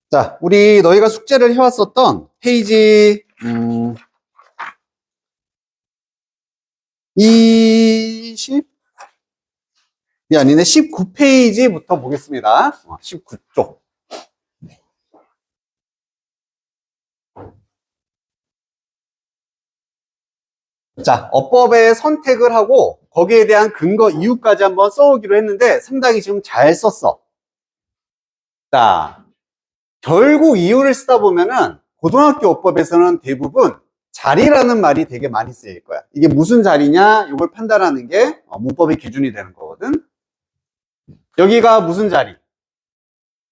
자, 우리 너희가 숙제를 해왔었던 페이지 20이 아니네 19페이지부터 보겠습니다. 19쪽. 자, 어법의 선택을 하고 거기에 대한 근거 이유까지 한번 써오기로 했는데 상당히 지금 잘 썼어. 자, 결국 이유를 쓰다 보면은 고등학교 어법에서는 대부분 자리라는 말이 되게 많이 쓰일 거야. 이게 무슨 자리냐 이걸 판단하는 게 문법의 기준이 되는 거거든. 여기가 무슨 자리?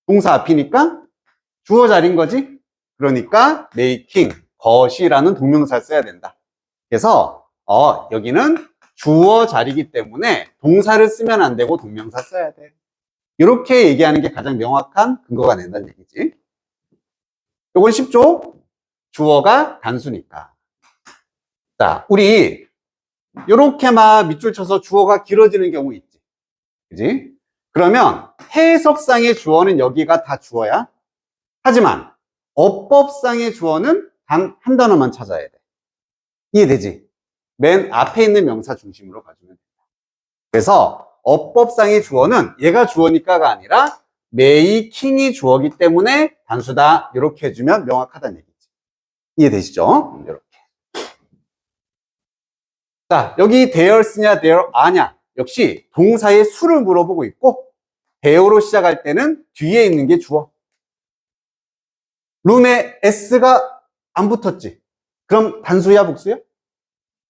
동사 앞이니까 주어 자리인 거지. 그러니까 making, 것이라는 동명사를 써야 된다. 그래서 여기는 주어 자리이기 때문에 동사를 쓰면 안 되고 동명사 써야 돼. 이렇게 얘기하는 게 가장 명확한 근거가 된다는 얘기지. 요건 쉽죠? 주어가 단수니까. 자, 우리 요렇게 막 밑줄 쳐서 주어가 길어지는 경우 있지. 그지? 그러면 해석상의 주어는 여기가 다 주어야. 하지만 어법상의 주어는 단 한 단어만 찾아야 돼. 이해되지? 맨 앞에 있는 명사 중심으로 가주면 된다. 그래서 어법상의 주어는 얘가 주어니까가 아니라 메이킹이 주어기 때문에 단수다. 이렇게 해주면 명확하다는 얘기지. 이해되시죠? 이렇게. 자, 여기 there 쓰냐 there are냐 역시 동사의 수를 물어보고 있고 there로 시작할 때는 뒤에 있는 게 주어. 룸에 s가 안 붙었지. 그럼 단수야 복수야?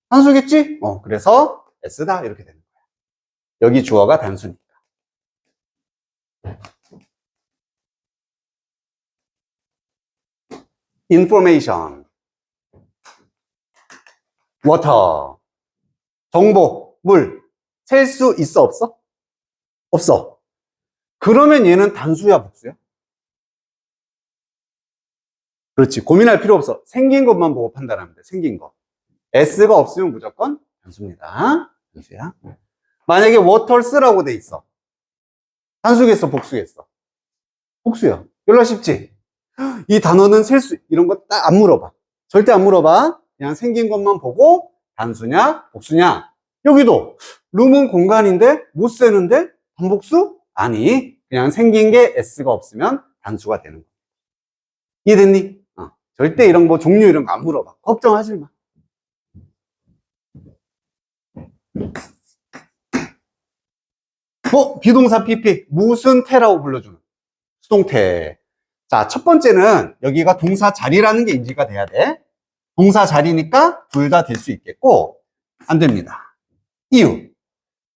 단수겠지? 그래서 s다 이렇게 되는 거야. 여기 주어가 단수니까. information, water, 정보, 물. 셀 수 있어 없어? 없어. 그러면 얘는 단수야 복수야? 그렇지. 고민할 필요 없어. 생긴 것만 보고 판단하면 돼. 생긴 거. s가 없으면 무조건 단수입니다. 단수야. 만약에 waters라고 돼 있어. 단수겠어, 복수겠어? 복수야. 연락 쉽지? 이 단어는 셀 수, 이런 거 딱 안 물어봐. 절대 안 물어봐. 그냥 생긴 것만 보고 단수냐, 복수냐. 여기도 룸은 공간인데 못 세는데 단복수? 아니, 그냥 생긴 게 s가 없으면 단수가 되는 거야. 이해됐니? 절대 이런 거 종류 이런 거 안 물어봐. 걱정하지 마. 비동사 PP 무슨 태라고 불러주는 수동태. 자, 첫 번째는 여기가 동사 자리라는 게 인지가 돼야 돼. 동사 자리니까 둘 다 될 수 있겠고 안 됩니다. 이유.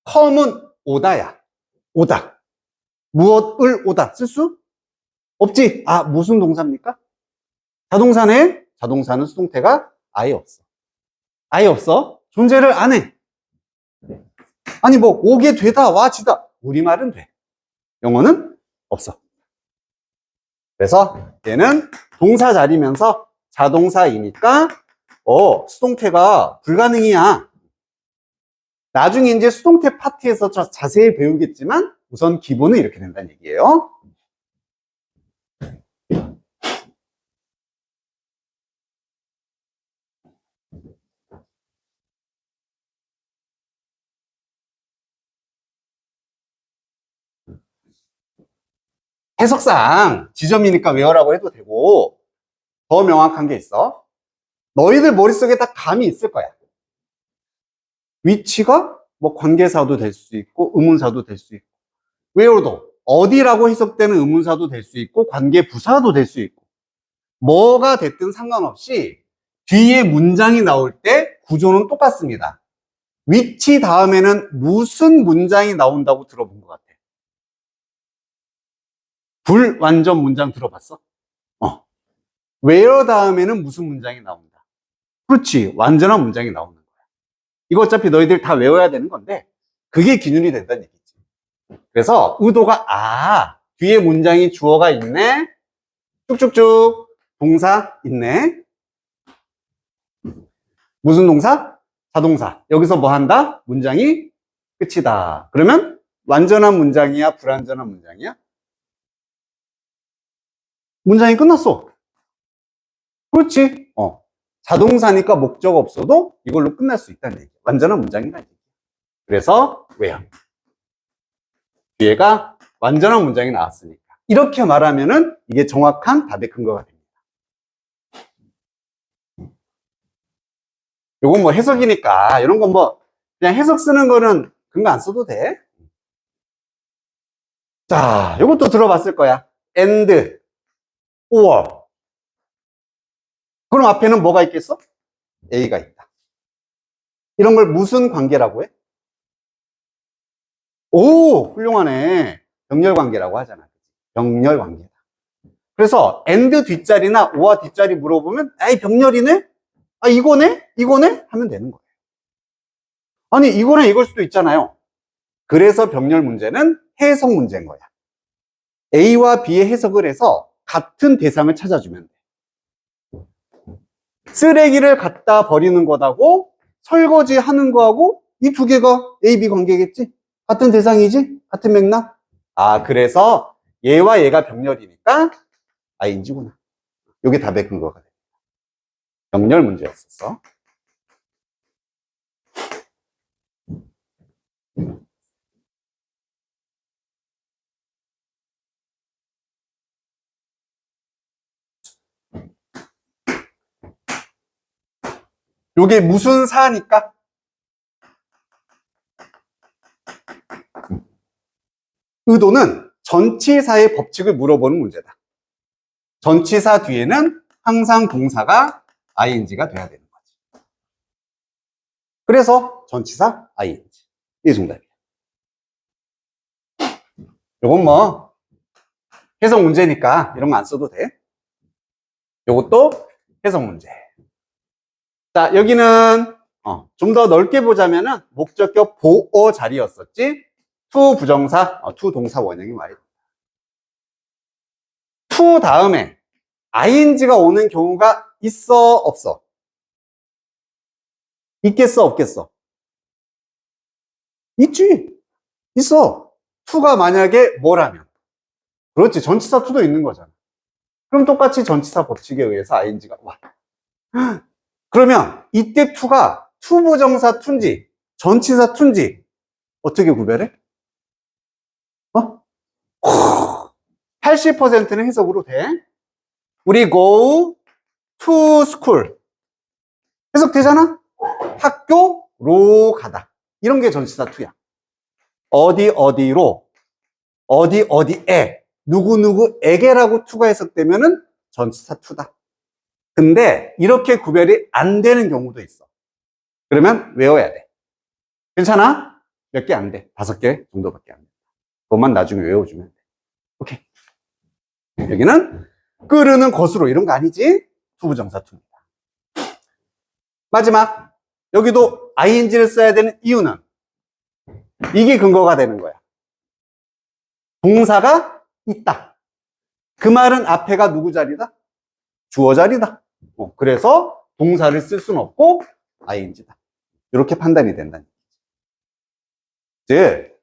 come은 오다야. 오다. 무엇을 오다 쓸 수 없지. 무슨 동사입니까? 자동사네. 자동사는 수동태가 아예 없어. 아예 없어. 존재를 안 해. 아니 오게 되다 와지다 우리말은 돼. 영어는 없어. 그래서 얘는 동사 자리면서 자동사이니까 수동태가 불가능이야. 나중에 이제 수동태 파트에서 자세히 배우겠지만 우선 기본은 이렇게 된다는 얘기예요. 해석상 지점이니까 외워라고 해도 되고 더 명확한 게 있어. 너희들 머릿속에 다 감이 있을 거야. 위치가 관계사도 될 수 있고 의문사도 될 수 있고 where도 어디라고 해석되는 의문사도 될 수 있고 관계부사도 될 수 있고 뭐가 됐든 상관없이 뒤에 문장이 나올 때 구조는 똑같습니다. 위치 다음에는 무슨 문장이 나온다고 들어본 것 같아? 불완전 문장 들어봤어? where 다음에는 무슨 문장이 나온다? 그렇지, 완전한 문장이 나오는 거야. 이거 어차피 너희들 다 외워야 되는 건데 그게 기준이 된다는 얘기지. 그래서 의도가 뒤에 문장이 주어가 있네. 쭉쭉쭉 동사 있네. 무슨 동사? 자동사. 여기서 뭐 한다? 문장이 끝이다. 그러면 완전한 문장이야? 불완전한 문장이야? 문장이 끝났어. 그렇지? 자동사니까 목적 없어도 이걸로 끝날 수 있다는 얘기. 완전한 문장이라는 얘기. 그래서 왜요? 뒤에가 완전한 문장이 나왔으니까. 이렇게 말하면은 이게 정확한 답의 근거가 됩니다. 요건 뭐 해석이니까 이런 건 뭐 그냥 해석 쓰는 거는 근거 안 써도 돼. 자, 요것도 들어봤을 거야. and, or. 그럼 앞에는 뭐가 있겠어? A가 있다. 이런 걸 무슨 관계라고 해? 오, 훌륭하네. 병렬 관계라고 하잖아. 병렬 관계다. 그래서 and 뒷자리나 or 뒷자리 물어보면 에이 병렬이네? 아 이거네? 이거네? 하면 되는 거예요. 아니 이거랑 이걸 수도 있잖아요. 그래서 병렬 문제는 해석 문제인 거야. A와 B의 해석을 해서 같은 대상을 찾아주면 돼. 쓰레기를 갖다 버리는 거하고 설거지 하는 거하고 이 두 개가 A, B 관계겠지? 같은 대상이지? 같은 맥락? 아, 그래서 얘와 얘가 병렬이니까 ING구나. 이게 답의 근거가 돼. 병렬 문제였었어. 요게 무슨 사니까? 의도는 전치사의 법칙을 물어보는 문제다. 전치사 뒤에는 항상 동사가 ing가 돼야 되는 거지. 그래서 전치사 ing. 이게 정답이야. 요건 뭐 해석 문제니까 이런 거 안 써도 돼. 요것도 해석 문제. 자, 여기는 좀 더 넓게 보자면은 목적격 보어 자리였었지. to 부정사, to 동사 원형이 와야 돼. to 다음에 ing가 오는 경우가 있어, 없어? 있겠어, 없겠어? 있지. 있어. to가 만약에 뭐라면. 그렇지. 전치사 to도 있는 거잖아. 그럼 똑같이 전치사 법칙에 의해서 ing가 와. 그러면 이때 to가 to 부정사 to인지 전치사 to인지 어떻게 구별해? 80%는 해석으로 돼. 우리 go to school. 해석되잖아? 학교로 가다. 이런 게 전치사 to야. 어디 어디로, 어디 어디에, 누구누구에게라고 to가 해석되면은 전치사 to다. 근데 이렇게 구별이 안 되는 경우도 있어. 그러면 외워야 돼. 괜찮아? 몇 개 안 돼. 5개 정도밖에 안 돼. 그것만 나중에 외워주면 돼. 오케이. 여기는 끄르는 것으로 이런 거 아니지? 투부정사 투입니다. 마지막. 여기도 ing를 써야 되는 이유는 이게 근거가 되는 거야. 동사가 있다. 그 말은 앞에가 누구 자리다? 주어 자리다. 그래서 동사를 쓸 수는 없고 ing다. 이렇게 판단이 된다는 얘기지. 즉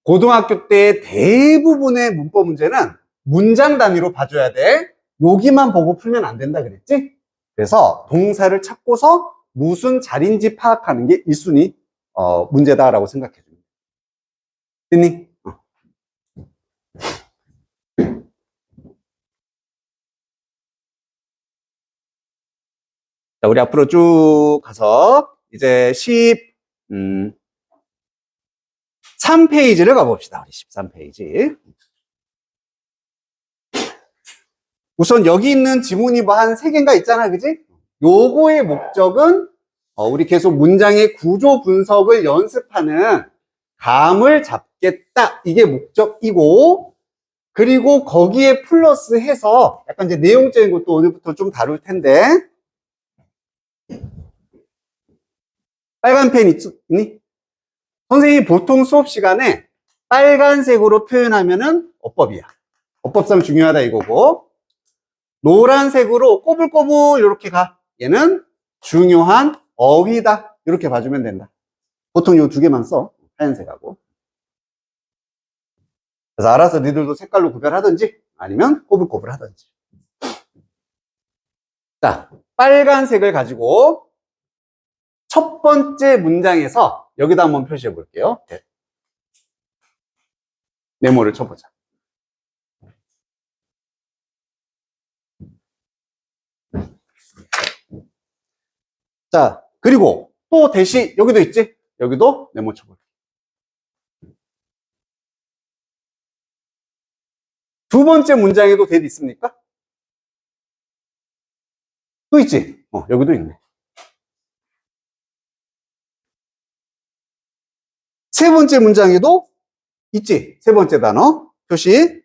고등학교 때 대부분의 문법 문제는 문장 단위로 봐줘야 돼. 여기만 보고 풀면 안 된다 그랬지? 그래서 동사를 찾고서 무슨 자리인지 파악하는 게 1순위 문제다라고 생각해 줍니다. 됐니? 자, 우리 앞으로 쭉 가서 이제 13페이지를 가봅시다. 우리 13페이지. 우선 여기 있는 지문이 뭐 한 3개인가 있잖아, 그지? 요거의 목적은 우리 계속 문장의 구조 분석을 연습하는 감을 잡겠다. 이게 목적이고, 그리고 거기에 플러스 해서 약간 이제 내용적인 것도 오늘부터 좀 다룰 텐데, 빨간 펜 있니? 선생님이 보통 수업 시간에 빨간색으로 표현하면은 어법이야. 어법상 중요하다 이거고, 노란색으로 꼬불꼬불 이렇게 가. 얘는 중요한 어휘다. 이렇게 봐주면 된다. 보통 이 2개만 써. 하얀색하고. 그래서 알아서 니들도 색깔로 구별하든지 아니면 꼬불꼬불 하든지. 자, 빨간색을 가지고 첫 번째 문장에서 여기다 한번 표시해 볼게요. 네모를 쳐보자. 자, 그리고 또 대시 여기도 있지? 여기도 네모 쳐볼게. 두 번째 문장에도 that 있습니까? 또 있지? 여기도 있네. 세 번째 문장에도 있지? 세 번째 단어 표시.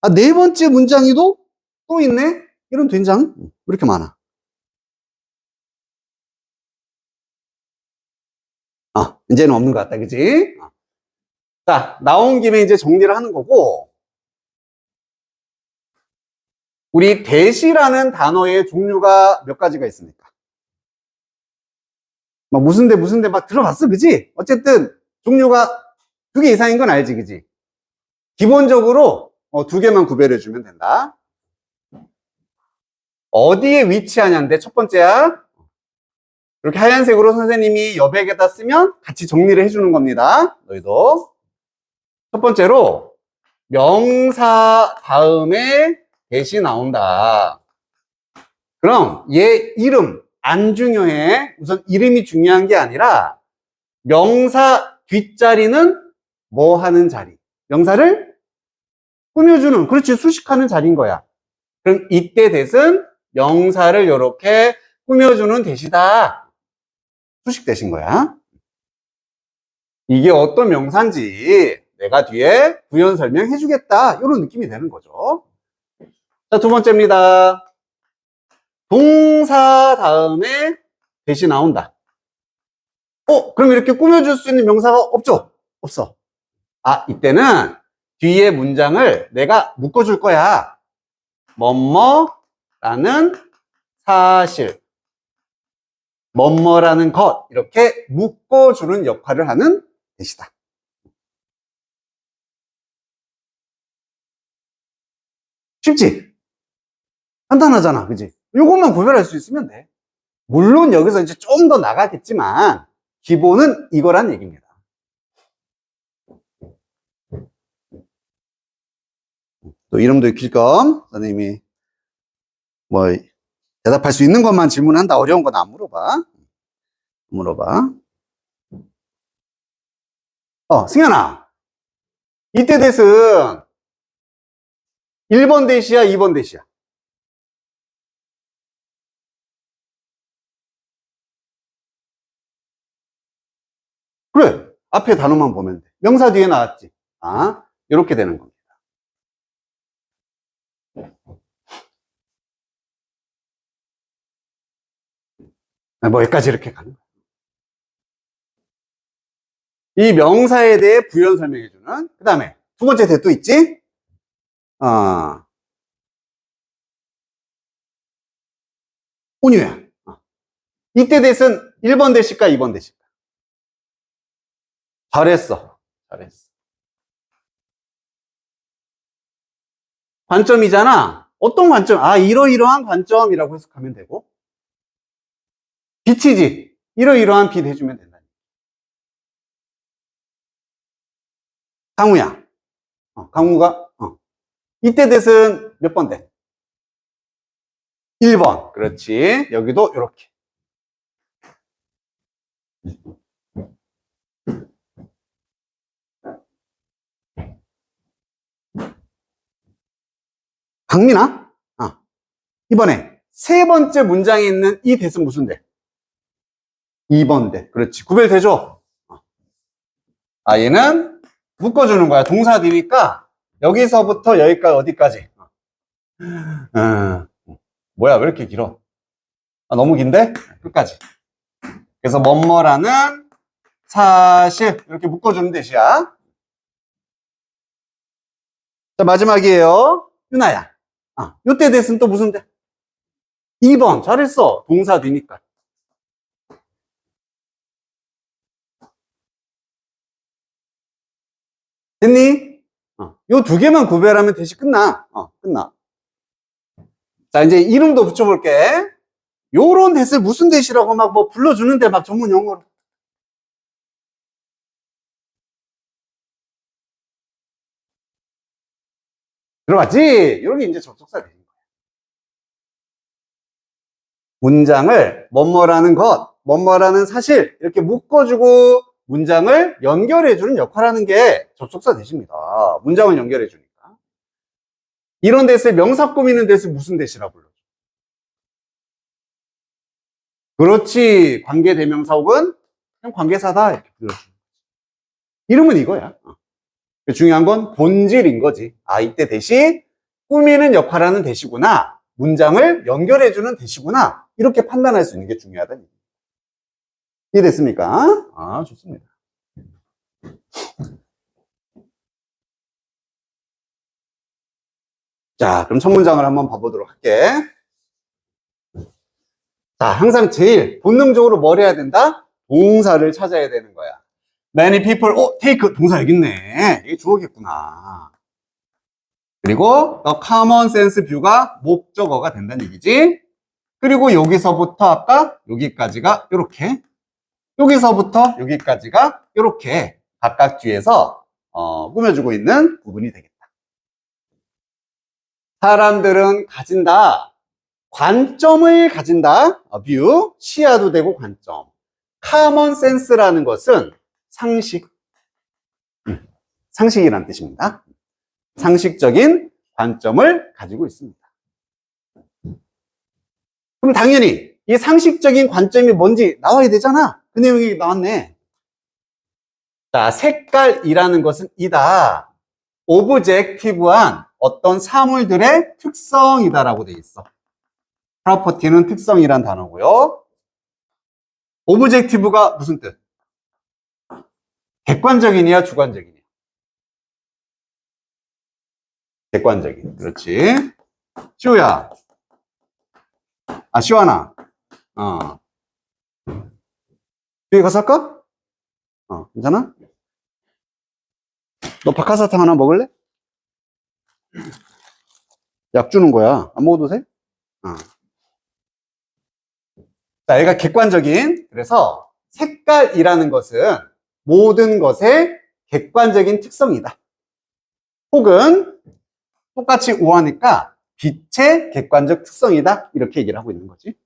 아, 네 번째 문장에도 또 있네? 이런 된장? 왜 이렇게 많아? 이제는 없는 것 같다, 그지? 자, 나온 김에 이제 정리를 하는 거고, 우리 대시라는 단어의 종류가 몇 가지가 있습니까? 막 무슨 데 막 들어봤어, 그지? 어쨌든 종류가 두 개 이상인 건 알지, 그지? 기본적으로 두 개만 구별해 주면 된다. 어디에 위치하냐인데 첫 번째야. 이렇게 하얀색으로 선생님이 여백에다 쓰면 같이 정리를 해주는 겁니다. 너희도. 첫 번째로 명사 다음에 대시 나온다. 그럼 얘 이름 안 중요해. 우선 이름이 중요한 게 아니라 명사 뒷자리는 뭐 하는 자리? 명사를 꾸며주는, 그렇지, 수식하는 자리인 거야. 그럼 이때 대신 명사를 이렇게 꾸며주는 대시다. 수식 대신 거야. 이게 어떤 명사인지 내가 뒤에 부연 설명해 주겠다. 이런 느낌이 되는 거죠. 자, 두 번째입니다. 동사 다음에 대시 나온다. 그럼 이렇게 꾸며줄 수 있는 명사가 없죠? 없어. 이때는 뒤에 문장을 내가 묶어줄 거야. 뭐뭐라는 사실, 뭐뭐라는 것, 이렇게 묶어주는 역할을 하는 대시다. 쉽지? 간단하잖아, 그지? 이것만 구별할 수 있으면 돼. 물론 여기서 이제 좀 더 나가겠지만 기본은 이거란 얘기입니다. 또 이름도 익힐 겸 선생님이 뭐 대답할 수 있는 것만 질문한다. 어려운 건 안 물어봐. 승현아, 이때 대신 1번 대시야, 2번 대시야? 그래, 앞에 단어만 보면 돼. 명사 뒤에 나왔지. 이렇게 되는 겁니다. 뭐 여기까지 이렇게 가는 거야. 이 명사에 대해 부연 설명해주는. 그 다음에 두 번째 대또 있지? 온유야. 이때 대신 1번 대실까, 2번 대실까? 잘했어. 관점이잖아. 어떤 관점? 이러이러한 관점이라고 해석하면 되고. 빛이지. 이러이러한 빛 해주면 된다. 강우야. 강우가, 이때 대신 몇 번 돼? 1번. 그렇지. 여기도 이렇게. 강민아? 이번에 세 번째 문장에 있는 이 대신 무슨 대? 2번 대. 그렇지. 구별되죠? 얘는 묶어주는 거야. 동사 뒤니까 여기서부터 여기까지 어디까지? 뭐야, 왜 이렇게 길어? 너무 긴데? 끝까지. 그래서 뭐뭐라는 사실 이렇게 묶어주는 대시야. 자, 마지막이에요. 유나야. 요때 대신 또 무슨 대? 2번. 잘했어. 동사 뒤니까. 됐니? 요 두 개만 구별하면 대시 끝나. 끝나. 자, 이제 이름도 붙여볼게. 요런 대시 무슨 대시라고 막 뭐 불러주는데 막 전문 용어로. 들어봤지? 이렇게 이제 접속사 되는 거야. 문장을 뭐뭐라는 것, 뭐뭐라는 사실 이렇게 묶어주고 문장을 연결해주는 역할을 하는 게 접속사 대시입니다. 문장을 연결해주니까. 이런 대시에 명사 꾸미는 대시 무슨 대시라 불러줘? 그렇지. 관계대명사 혹은 그냥 관계사다 이렇게 불러줘. 이름은 이거야. 중요한 건 본질인 거지. 아, 이때 대시 꾸미는 역할을 하는 대시구나. 문장을 연결해주는 대시구나. 이렇게 판단할 수 있는 게 중요하다. 이해됐습니까? 아, 좋습니다. 자, 그럼 첫 문장을 한번 봐보도록 할게. 자, 항상 제일 본능적으로 뭘 해야 된다? 동사를 찾아야 되는 거야. Many people, take 동사 여기 있네. 이게 주어겠구나. 그리고 the common sense view가 목적어가 된다는 얘기지. 그리고 여기서부터 아까 여기까지가 이렇게, 여기서부터 여기까지가 이렇게 각각 뒤에서 꾸며주고 있는 부분이 되겠다. 사람들은 가진다. 관점을 가진다. view, 시야도 되고 관점. common sense라는 것은 상식. 상식이라는 뜻입니다. 상식적인 관점을 가지고 있습니다. 그럼 당연히 이 상식적인 관점이 뭔지 나와야 되잖아. 그 내용이 나왔네. 자, 색깔이라는 것은 이다. 오브젝티브한 어떤 사물들의 특성이다라고 돼 있어. 프로퍼티는 특성이란 단어고요. 오브젝티브가 무슨 뜻? 객관적이냐 주관적이냐? 객관적인. 그렇지. 시우야. 아, 시완아. 여기 가서 할까? 괜찮아? 너 박하사탕 하나 먹을래? 약 주는 거야. 안 먹어도 돼? 자, 얘가 객관적인. 그래서 색깔이라는 것은 모든 것의 객관적인 특성이다. 혹은 똑같이 오하니까 빛의 객관적 특성이다. 이렇게 얘기를 하고 있는 거지.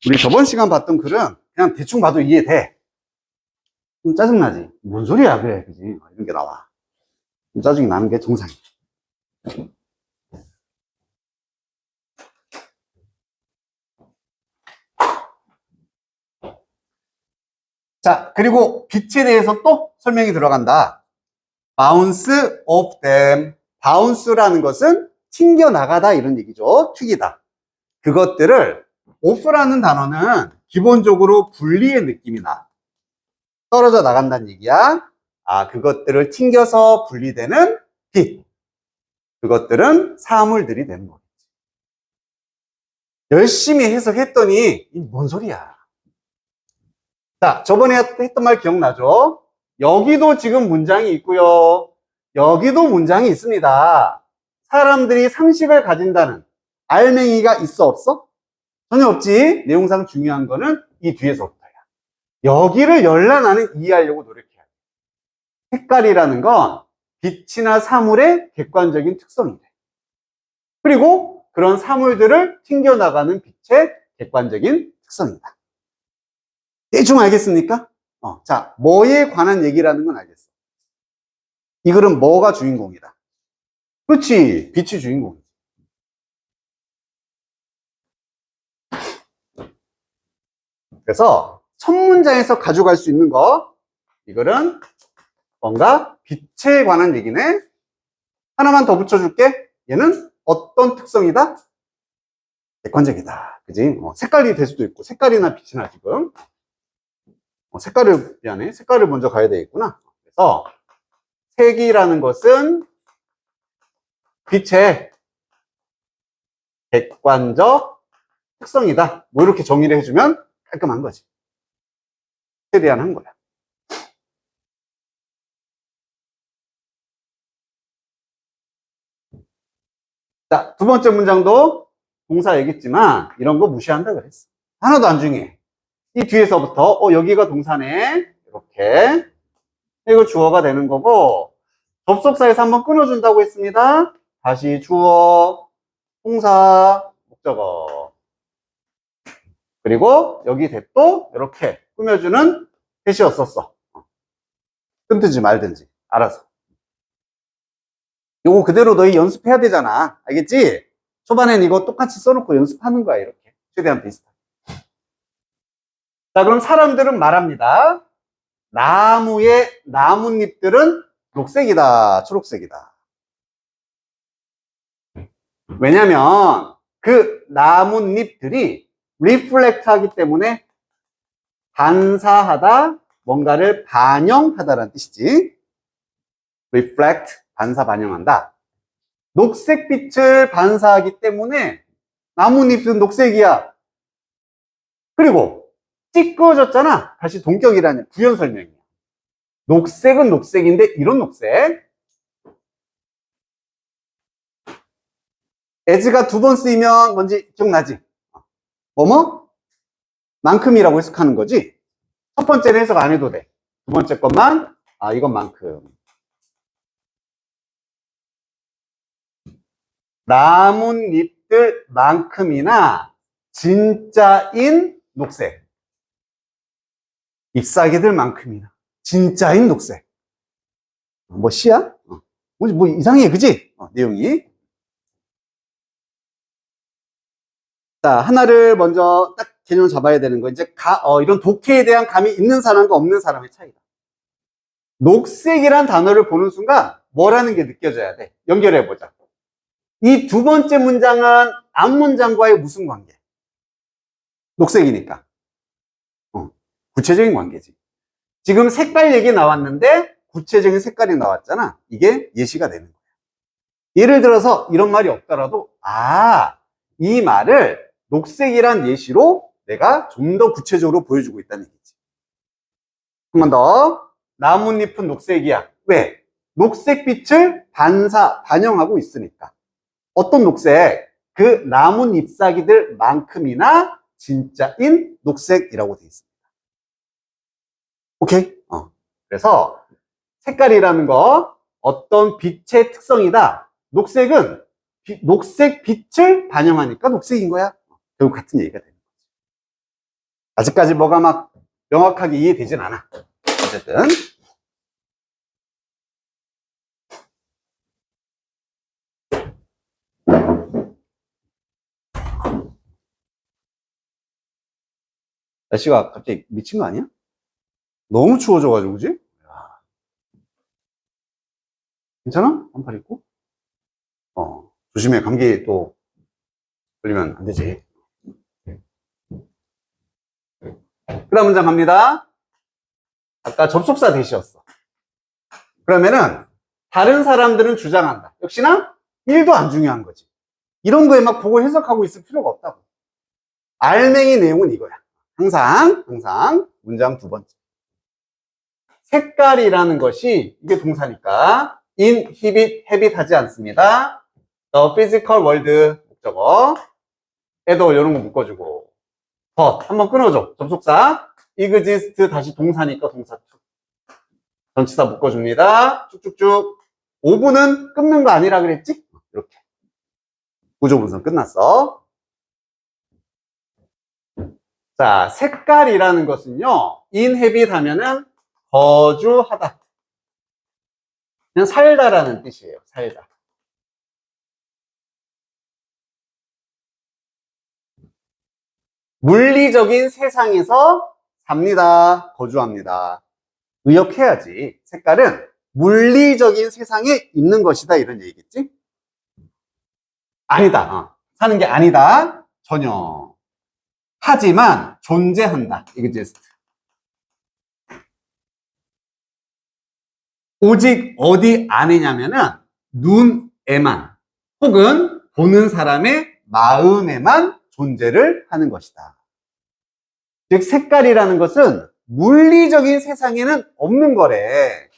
우리 저번 시간 봤던 글은 그냥 대충 봐도 이해돼. 좀 짜증나지? 뭔 소리야, 그래. 그지? 이런 게 나와. 좀 짜증이 나는 게 정상이야. 자, 그리고 빛에 대해서 또 설명이 들어간다. bounce off them. bounce라는 것은 튕겨나가다 이런 얘기죠. 튀기다. 그것들을 off라는 단어는 기본적으로 분리의 느낌이 나. 떨어져 나간다는 얘기야. 아, 그것들을 튕겨서 분리되는 빛. 그것들은 사물들이 되는 거겠지. 열심히 해석했더니 뭔 소리야. 자, 저번에 했던 말 기억나죠? 여기도 지금 문장이 있고요. 여기도 문장이 있습니다. 사람들이 상식을 가진다는 알맹이가 있어 없어? 전혀 없지. 내용상 중요한 거는 이 뒤에서부터야. 여기를 열라 나는 이해하려고 노력해야 돼. 색깔이라는 건 빛이나 사물의 객관적인 특성이 돼. 그리고 그런 사물들을 튕겨나가는 빛의 객관적인 특성이다. 대충 알겠습니까? 자, 뭐에 관한 얘기라는 건 알겠어. 이 글은 뭐가 주인공이다? 그렇지, 빛이 주인공이지. 그래서 첫 문장에서 가져갈 수 있는 거, 이 글은 뭔가 빛에 관한 얘기네. 하나만 더 붙여줄게. 얘는 어떤 특성이다? 객관적이다. 그지? 색깔이 될 수도 있고, 색깔이나 빛이나 지금. 미안해. 색깔을 먼저 가야 되겠구나. 그래서 색이라는 것은 빛의 객관적 특성이다. 뭐 이렇게 정의를 해주면 깔끔한 거지. 최대한 한 거야. 자, 두 번째 문장도 동사 얘기했지만 이런 거 무시한다 그랬어. 하나도 안 중요해. 이 뒤에서부터 여기가 동사네. 이렇게 이거 주어가 되는 거고, 접속사에서 한번 끊어준다고 했습니다. 다시 주어, 동사, 목적어. 그리고 여기 대도 이렇게 꾸며주는 대시였었어. 끊든지 말든지 알아서. 요거 그대로 너희 연습해야 되잖아. 알겠지? 초반엔 이거 똑같이 써놓고 연습하는 거야. 이렇게 최대한 비슷하게. 자, 그럼 사람들은 말합니다. 나무의 나뭇잎들은 녹색이다, 초록색이다. 왜냐면 그 나뭇잎들이 리플렉트 하기 때문에 반사하다, 뭔가를 반영하다라는 뜻이지. reflect, 반사, 반영한다. 녹색빛을 반사하기 때문에 나뭇잎은 녹색이야. 그리고 찌꺼졌잖아. 다시 동격이라는 부연 설명이야. 녹색은 녹색인데 이런 녹색. as가 두 번 쓰이면 뭔지 기억나지? 뭐뭐? 만큼이라고 해석하는 거지. 첫 번째는 해석 안 해도 돼. 두 번째 것만 이건 만큼. 나뭇잎들만큼이나 진짜인 녹색. 잎사귀들만큼이나 진짜인 녹색. 뭐 시야? 뭐 이상해, 그지? 내용이. 자, 하나를 먼저 딱 개념을 잡아야 되는 거. 이제 이런 독해에 대한 감이 있는 사람과 없는 사람의 차이다. 녹색이란 단어를 보는 순간 뭐라는 게 느껴져야 돼. 연결해 보자. 이 두 번째 문장은 앞 문장과의 무슨 관계? 녹색이니까. 구체적인 관계지. 지금 색깔 얘기 나왔는데 구체적인 색깔이 나왔잖아. 이게 예시가 되는 거야. 예를 들어서 이런 말이 없더라도 이 말을 녹색이란 예시로 내가 좀 더 구체적으로 보여주고 있다는 얘기지. 한 번 더. 나뭇잎은 녹색이야. 왜? 녹색빛을 반영하고 있으니까. 어떤 녹색? 그 나뭇잎사귀들만큼이나 진짜인 녹색이라고 되어 있습니다. 오케이? 그래서 색깔이라는 거 어떤 빛의 특성이다. 녹색은 녹색 빛을 반영하니까 녹색인 거야. 결국 같은 얘기가 되는 거지. 아직까지 뭐가 막 명확하게 이해되진 않아. 어쨌든 날씨가 갑자기 미친 거 아니야? 너무 추워져가지고, 그지? 괜찮아? 반팔 입고? 조심해. 감기 또 걸리면 안 되지. 그 다음 문장 갑니다. 아까 접속사 대시였어. 그러면은 다른 사람들은 주장한다. 역시나 1도 안 중요한 거지. 이런 거에 막 보고 해석하고 있을 필요가 없다고. 알맹이 내용은 이거야. 항상 문장 두 번째. 색깔이라는 것이 이게 동사니까 inhibit, habit 하지 않습니다. The physical world 목적어. 에도 이런 거 묶어주고. 한번 끊어줘. 접속사. exist 다시 동사니까 동사 쭉. 전치사 묶어줍니다. 쭉쭉쭉. 5분은 끊는 거 아니라 그랬지? 이렇게. 구조분석 끝났어. 자, 색깔이라는 것은요, inhabit 하면은 거주하다. 그냥 살다라는 뜻이에요. 살다. 물리적인 세상에서 삽니다. 거주합니다. 의역해야지. 색깔은 물리적인 세상에 있는 것이다. 이런 얘기겠지? 아니다. 사는 게 아니다. 전혀. 하지만 존재한다. exist. 오직 어디 안에냐면은 눈에만 혹은 보는 사람의 마음에만 존재를 하는 것이다. 즉 색깔이라는 것은 물리적인 세상에는 없는 거래.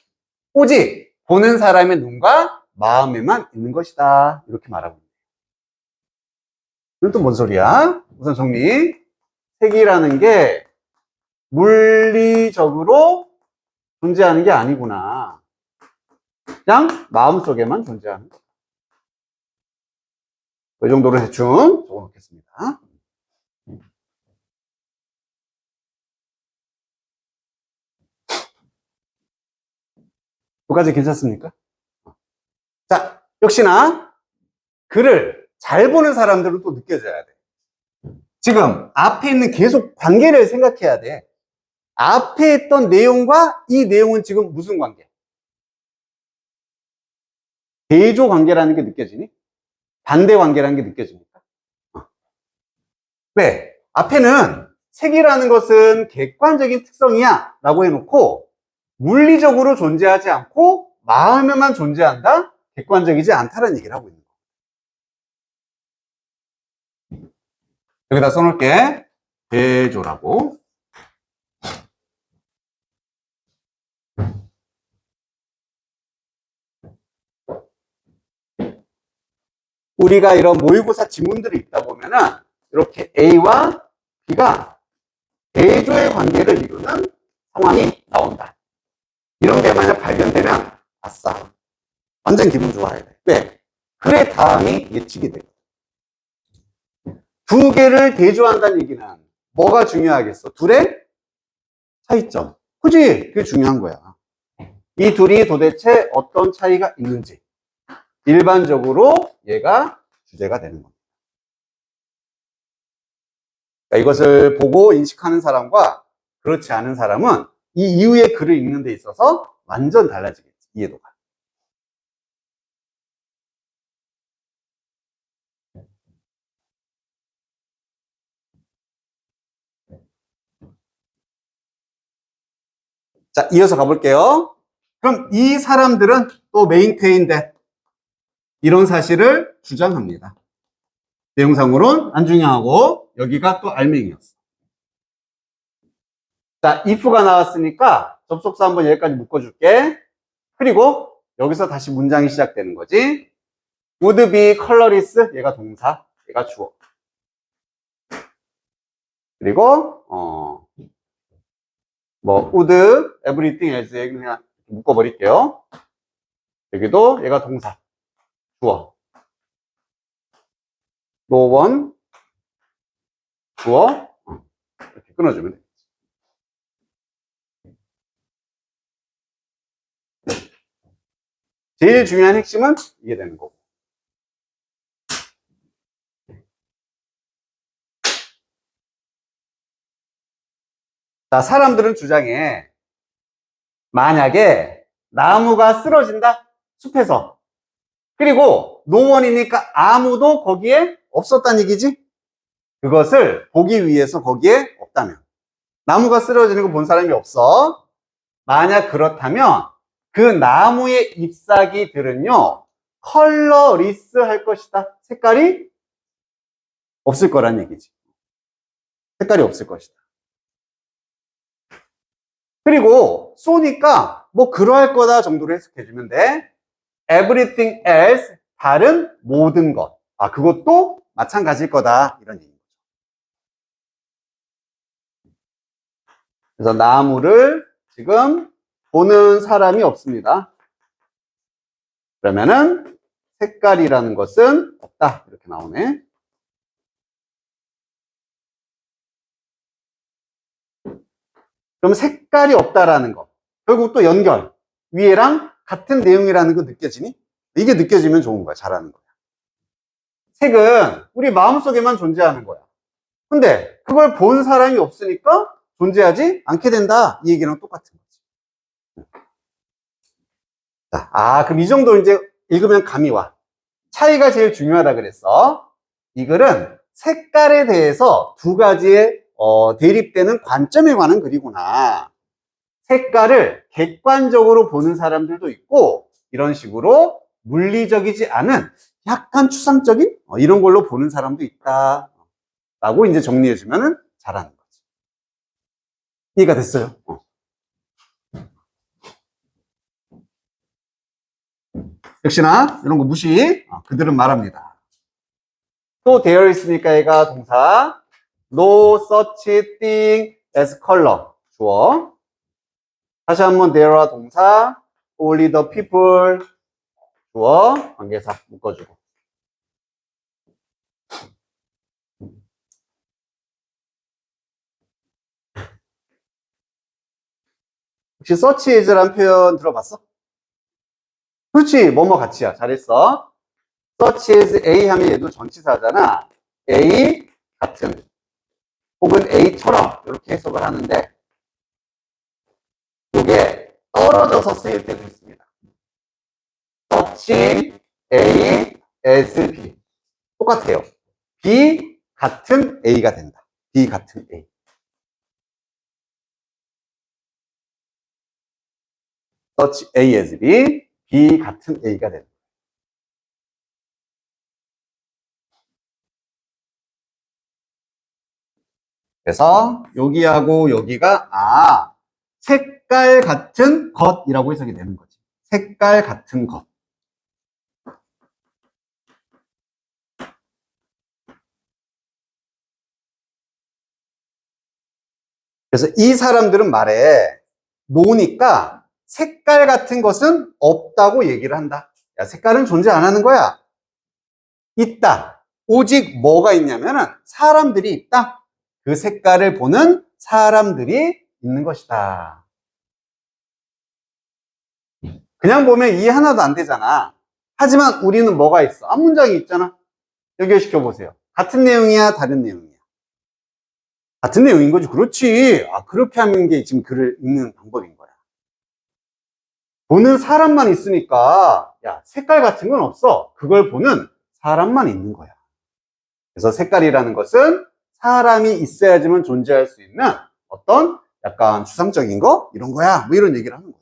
오직 보는 사람의 눈과 마음에만 있는 것이다. 이렇게 말하고 있습니다. 이건 또 뭔 소리야? 우선 정리. 색이라는 게 물리적으로 존재하는 게 아니구나. 그냥 마음속에만 존재하는 거. 이 정도로 대충 적어 놓겠습니다. 여기까지 괜찮습니까? 자, 역시나 글을 잘 보는 사람들은 또 느껴져야 돼. 지금 앞에 있는 계속 관계를 생각해야 돼. 앞에 있던 내용과 이 내용은 지금 무슨 관계? 대조 관계라는 게 느껴지니? 반대 관계라는 게 느껴집니까? 왜? 앞에는 색이라는 것은 객관적인 특성이야 라고 해놓고 물리적으로 존재하지 않고 마음에만 존재한다? 객관적이지 않다는 얘기를 하고 있는 거야. 여기다 써놓을게. 대조라고. 우리가 이런 모의고사 지문들이 있다 보면은 이렇게 A와 B가 대조의 관계를 이루는 상황이 나온다. 이런 게 만약 발견되면 아싸, 완전 기분 좋아야 돼. 왜? 그래 다음이 예측이 돼. 두 개를 대조한다는 얘기는 뭐가 중요하겠어? 둘의 차이점. 그지? 그게 중요한 거야. 이 둘이 도대체 어떤 차이가 있는지 일반적으로 얘가 주제가 되는 겁니다. 그러니까 이것을 보고 인식하는 사람과 그렇지 않은 사람은 이 이후의 글을 읽는 데 있어서 완전 달라지겠지, 이해도가. 자, 이어서 가볼게요. 그럼 이 사람들은 또 메인테인돼. 이런 사실을 주장합니다. 내용상으로는 안 중요하고 여기가 또 알맹이였어. 자, if가 나왔으니까 접속사 한번 여기까지 묶어줄게. 그리고 여기서 다시 문장이 시작되는 거지. would be colorless, 얘가 동사, 얘가 주어. 그리고 would everything else 그냥 묶어버릴게요. 여기도 얘가 동사, 주어. no one, 주어. 이렇게 끊어주면 돼. 제일 중요한 핵심은 이게 되는 거고. 자, 사람들은 주장해. 만약에 나무가 쓰러진다? 숲에서. 그리고 노원이니까 아무도 거기에 없었다는 얘기지? 그것을 보기 위해서 거기에 없다면. 나무가 쓰러지는 거 본 사람이 없어. 만약 그렇다면 그 나무의 잎사귀들은요, 컬러리스 할 것이다. 색깔이 없을 거란 얘기지. 색깔이 없을 것이다. 그리고 쏘니까 뭐 그러할 거다 정도로 해석해주면 돼. everything else, 다른 모든 것. 아, 그것도 마찬가지일 거다. 이런 얘기죠. 그래서 나무를 지금 보는 사람이 없습니다. 그러면은 색깔이라는 것은 없다. 이렇게 나오네. 그럼 색깔이 없다라는 거. 결국 또 연결. 위에랑 같은 내용이라는 거 느껴지니? 이게 느껴지면 좋은 거야. 잘하는 거야. 색은 우리 마음속에만 존재하는 거야. 근데 그걸 본 사람이 없으니까 존재하지 않게 된다. 이 얘기랑 똑같은 거지. 자, 그럼 이 정도 이제 읽으면 감이 와. 차이가 제일 중요하다 그랬어. 이 글은 색깔에 대해서 두 가지의 대립되는 관점에 관한 글이구나. 색깔을 객관적으로 보는 사람들도 있고 이런 식으로 물리적이지 않은 약간 추상적인 이런 걸로 보는 사람도 있다 라고 이제 정리해주면 잘하는 거지. 이해가 됐어요? 역시나 이런 거 무시. 그들은 말합니다. 또 되어 있으니까 얘가 동사. No such thing as color. 주어. 다시 한번 there와 동사. Only the people. 주어. 관계사 묶어주고. 혹시 search as라는 표현 들어봤어? 그렇지. 뭐뭐 같이야. 잘했어. search as A 하면 얘도 전치사잖아. A 같은 혹은 A처럼 이렇게 해석을 하는데 이게 떨어져서 쓰일 때도 있습니다. search A as B 똑같아요. B 같은 A가 된다. B 같은 A. search A as B, B 같은 A가 된다. 그래서 여기하고 여기가 색깔 같은 것이라고 해석이 되는 거지. 색깔 같은 것. 그래서 이 사람들은 말해 노니까 색깔 같은 것은 없다고 얘기를 한다. 야, 색깔은 존재 안 하는 거야. 있다. 오직 뭐가 있냐면은 사람들이 있다. 그 색깔을 보는 사람들이 있는 것이다. 그냥 보면 이해 하나도 안 되잖아. 하지만 우리는 뭐가 있어? 앞문장이 있잖아. 연결시켜 보세요. 같은 내용이야, 다른 내용이야? 같은 내용인 거지. 그렇지. 그렇게 하는 게 지금 글을 읽는 방법인 거야. 보는 사람만 있으니까 야, 색깔 같은 건 없어. 그걸 보는 사람만 있는 거야. 그래서 색깔이라는 것은 사람이 있어야지만 존재할 수 있는 어떤 약간 추상적인 거? 이런 거야. 뭐 이런 얘기를 하는 거예요.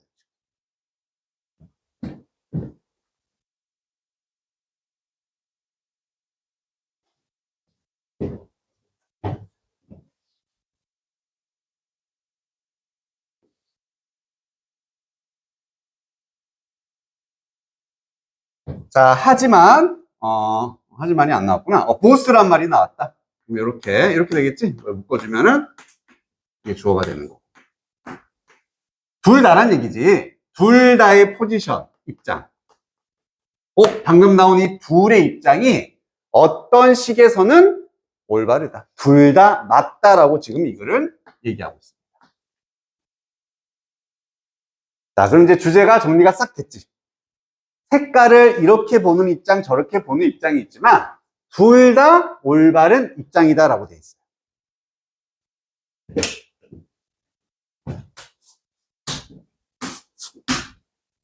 자, 하지만이 안 나왔구나. 보스란 말이 나왔다. 그럼 이렇게 되겠지? 묶어주면은 이게 주어가 되는 거. 둘 다란 얘기지. 둘 다의 포지션, 입장. 방금 나온 이 둘의 입장이 어떤 식에서는 올바르다. 둘 다 맞다라고 지금 이거를 얘기하고 있습니다. 자, 그럼 이제 주제가 정리가 싹 됐지. 색깔을 이렇게 보는 입장, 저렇게 보는 입장이 있지만 둘 다 올바른 입장이다라고 돼 있어요.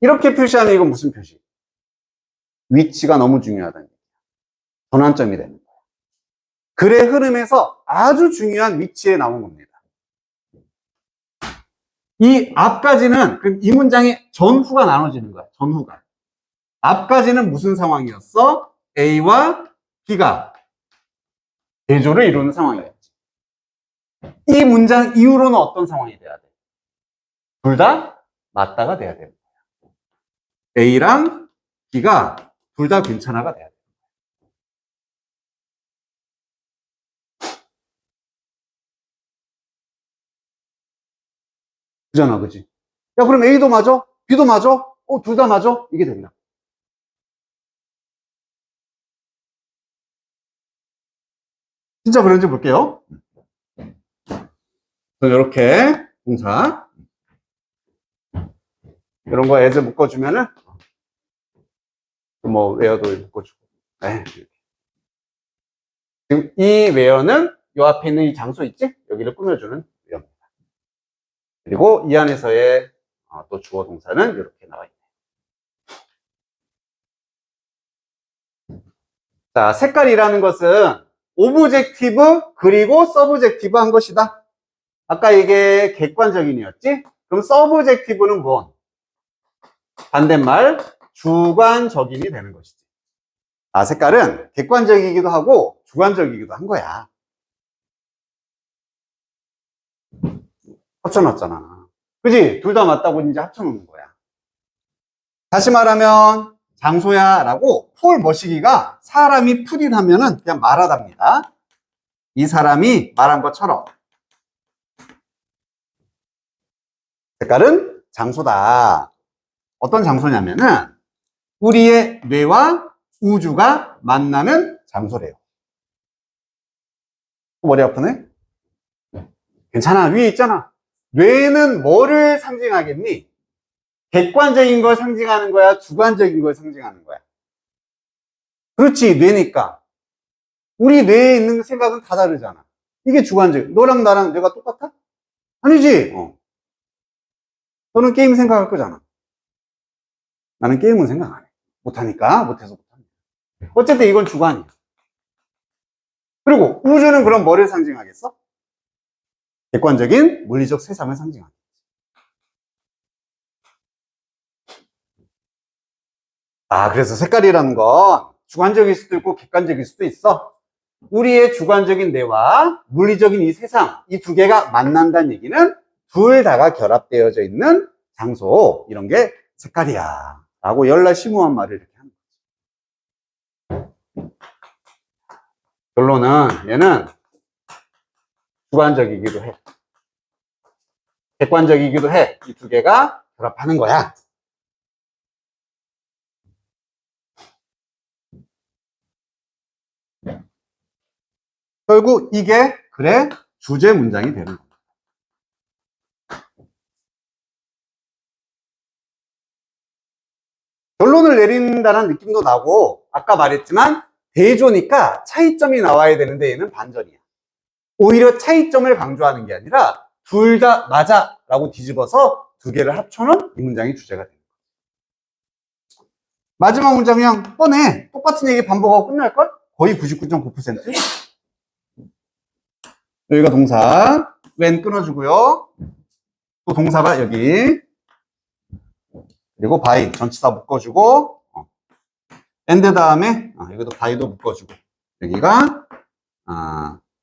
이렇게 표시하면 이건 무슨 표시? 위치가 너무 중요하다는 얘기야. 전환점이 되는 거야. 글의 흐름에서 아주 중요한 위치에 나온 겁니다. 이 앞까지는 그럼 이 문장의 전후가 나눠지는 거야. 전후가. 앞까지는 무슨 상황이었어? A와 B가 대조를 이루는 상황이었지. 이 문장 이후로는 어떤 상황이 돼야 돼? 둘 다 맞다가 돼야 되는 거야. A랑 B가 둘 다 괜찮아가 돼야 돼. 그잖아, 그지? 야, 그럼 A도 맞아? B도 맞아? 둘 다 맞아? 이게 된다. 진짜 그런지 볼게요. 이렇게 동사 이런 거 as 묶어주면은 뭐 where도 묶어주고. 네. 지금 이 where는 이 앞에 있는 이 장소 있지? 여기를 꾸며주는 where입니다. 그리고 이 안에서의 또 주어 동사는 이렇게 나와 있네요. 자, 색깔이라는 것은 오브젝티브 그리고 서브젝티브 한 것이다. 아까 이게 객관적인이었지? 그럼 서브젝티브는 뭐? 반대말 주관적인이 되는 것이지. 색깔은 객관적이기도 하고 주관적이기도 한 거야. 합쳐놨잖아. 그지? 둘 다 맞다고 이제 합쳐놓는 거야. 다시 말하면 장소야 라고 폴 머시기가 사람이 풀이하면은 그냥 말하답니다. 이 사람이 말한 것처럼 색깔은 장소다. 어떤 장소냐면은 우리의 뇌와 우주가 만나는 장소래요. 머리 아프네? 괜찮아. 위에 있잖아. 뇌는 뭐를 상징하겠니? 객관적인 걸 상징하는 거야? 주관적인 걸 상징하는 거야? 그렇지, 뇌니까. 우리 뇌에 있는 생각은 다 다르잖아. 이게 주관적. 너랑 나랑 뇌가 똑같아? 아니지. 너는 게임 생각할 거잖아. 나는 게임은 생각 안 해. 못하니까, 못해서 못합니다. 어쨌든 이건 주관이야. 그리고 우주는 그럼 뭐를 상징하겠어? 객관적인 물리적 세상을 상징하겠지. 그래서 색깔이라는 건 주관적일 수도 있고 객관적일 수도 있어. 우리의 주관적인 뇌와 물리적인 이 세상, 이 두 개가 만난다는 얘기는 둘 다가 결합되어져 있는 장소, 이런 게 색깔이야 라고 열날 심오한 말을 이렇게 하는 거지. 결론은 얘는 주관적이기도 해, 객관적이기도 해. 이 두 개가 결합하는 거야. 결국 이게 글의 주제 문장이 되는 거야. 결론을 내린다는 느낌도 나고, 아까 말했지만 대조니까 차이점이 나와야 되는데 얘는 반전이야. 오히려 차이점을 강조하는 게 아니라 둘 다 맞아 라고 뒤집어서 두 개를 합쳐놓은 이 문장이 주제가 됩니다. 마지막 문장 그냥 뻔해. 똑같은 얘기 반복하고 끝날걸? 거의 99.9%. 여기가 동사, when 끊어주고요. 또 동사가 여기, 그리고 by 전치사 묶어주고, and 다음에 여기도 by도 묶어주고, 여기가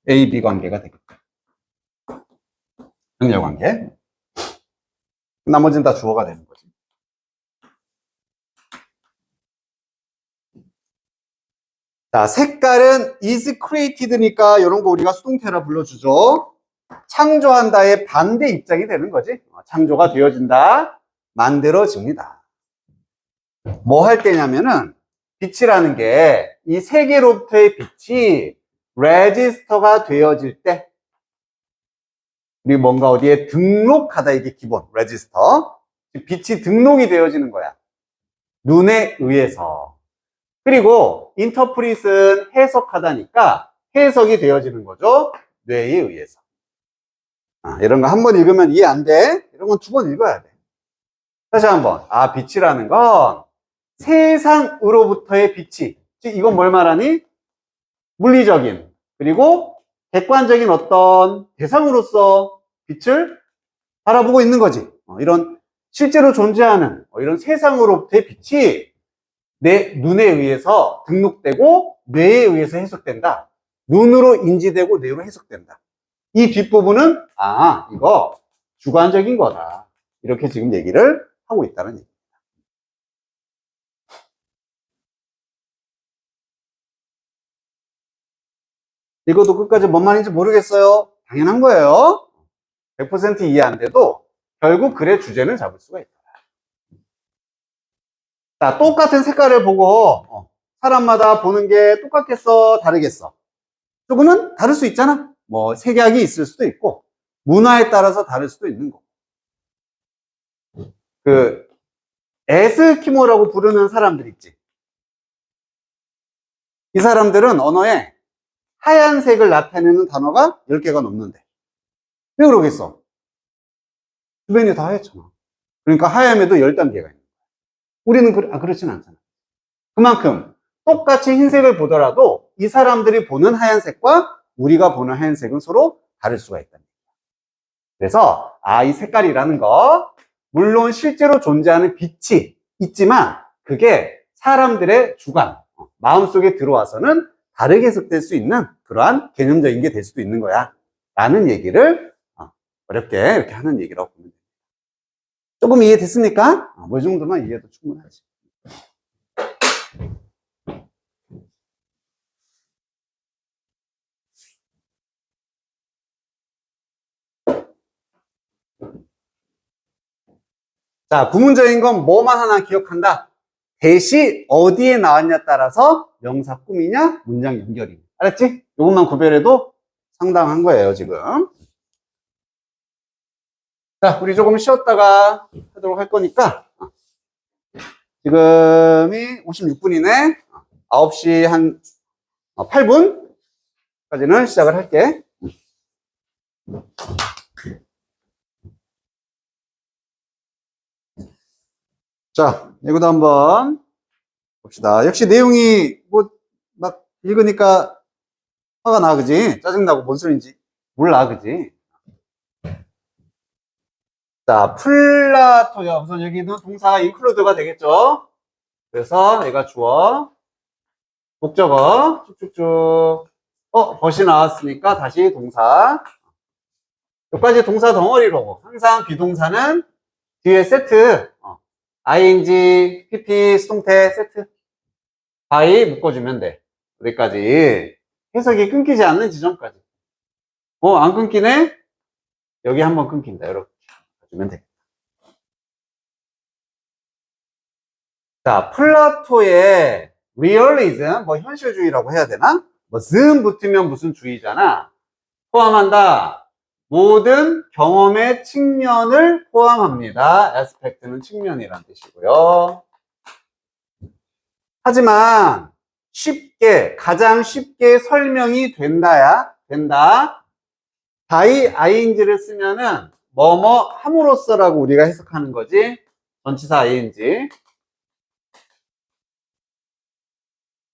A, B 관계가 되겠다. 능력 관계. 나머지는 다 주어가 되는 거지. 자, 색깔은 is created니까 이런 거 우리가 수동태라 불러주죠. 창조한다의 반대 입장이 되는 거지. 창조가 되어진다, 만들어집니다. 뭐 할 때냐면은 빛이라는 게 이 세계로부터의 빛이 레지스터가 되어질 때, 우리 뭔가 어디에 등록하다, 이게 기본 레지스터. 빛이 등록이 되어지는 거야, 눈에 의해서. 그리고 인터프릿은 해석하다니까 해석이 되어지는 거죠, 뇌에 의해서. 이런 거 한 번 읽으면 이해 안 돼. 이런 건 두 번 읽어야 돼. 다시 한번. 빛이라는 건 세상으로부터의 빛이, 즉 이건 뭘 말하니? 물리적인, 그리고 객관적인 어떤 대상으로서 빛을 바라보고 있는 거지. 이런 실제로 존재하는 이런 세상으로부터의 빛이 내 눈에 의해서 등록되고 뇌에 의해서 해석된다. 눈으로 인지되고 뇌로 해석된다. 이 뒷부분은 이거 주관적인 거다, 이렇게 지금 얘기를 하고 있다는 얘기입니다. 이것도 끝까지 뭔 말인지 모르겠어요. 당연한 거예요. 100% 이해 안 돼도 결국 글의 주제는 잡을 수가 있다. 자, 똑같은 색깔을 보고 사람마다 보는 게 똑같겠어, 다르겠어? 조금은 다를 수 있잖아. 뭐 색약이 있을 수도 있고 문화에 따라서 다를 수도 있는 거. 그 에스키모라고 부르는 사람들 있지. 이 사람들은 언어에 하얀색을 나타내는 단어가 10개가 넘는데 왜 그러겠어? 주변이 다 하얗잖아. 그러니까 하얀에도 10단계가 있는 거야. 우리는 그렇진 않잖아. 그만큼 똑같이 흰색을 보더라도 이 사람들이 보는 하얀색과 우리가 보는 하얀색은 서로 다를 수가 있다. 그래서 이 색깔이라는 거, 물론 실제로 존재하는 빛이 있지만 그게 사람들의 주관, 마음속에 들어와서는 다르게 해석될 수 있는 그러한 개념적인 게 될 수도 있는 거야 라는 얘기를 어렵게 이렇게 하는 얘기라고 보면 됩니다. 조금 이해됐습니까? 뭐 이 정도만 이해해도 충분하지. 자, 구문적인 건 뭐만 하나 기억한다. 대시 어디에 나왔냐 따라서 명사 꾸미냐, 문장 연결이냐. 알았지? 이것만 구별해도 상당한 거예요, 지금. 자, 우리 조금 쉬었다가 하도록 할 거니까. 지금이 56분이네. 9시 한 8분까지는 시작을 할게. 자, 이것도 한번 봅시다. 역시 내용이 막 읽으니까 화가 나, 그지? 짜증나고 뭔 소리인지 몰라, 그지? 자, 플라토요. 우선 여기는 동사가 include가 되겠죠? 그래서 얘가 주어, 목적어, 쭉쭉쭉. 벗이 나왔으니까 다시 동사. 여기까지 동사 덩어리로. 항상 비동사는 뒤에 세트. ing, pp, 수동태, 세트. by 묶어주면 돼. 여기까지. 해석이 끊기지 않는 지점까지. 안 끊기네? 여기 한번 끊긴다. 이렇게 해주면 되겠다. 자, 플라토의 realism, 현실주의라고 해야 되나? 즈음 붙으면 무슨 주의잖아. 포함한다. 모든 경험의 측면을 포함합니다. aspect는 측면이란 뜻이고요. 하지만 가장 쉽게 설명이 된다. by ing를 쓰면은 뭐뭐 함으로써라고 우리가 해석하는 거지. 전치사 ing.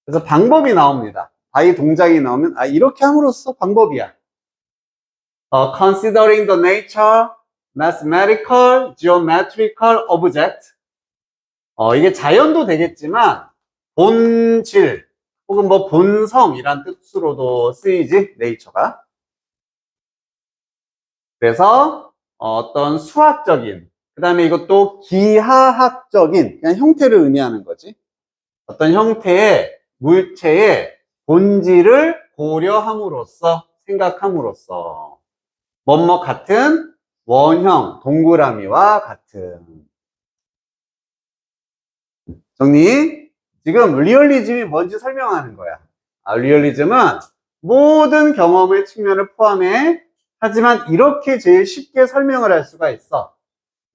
그래서 방법이 나옵니다. by 동작이 나오면 이렇게 함으로써 방법이야. Considering the nature, mathematical, geometrical object. 이게 자연도 되겠지만 본질 혹은 본성이란 뜻으로도 쓰이지, nature가. 그래서 어떤 수학적인, 그 다음에 이것도 기하학적인 그냥 형태를 의미하는 거지. 어떤 형태의 물체의 본질을 고려함으로써, 생각함으로써 뭐뭐 같은 원형, 동그라미와 같은. 정리. 지금 리얼리즘이 뭔지 설명하는 거야. 리얼리즘은 모든 경험의 측면을 포함해. 하지만 이렇게 제일 쉽게 설명을 할 수가 있어.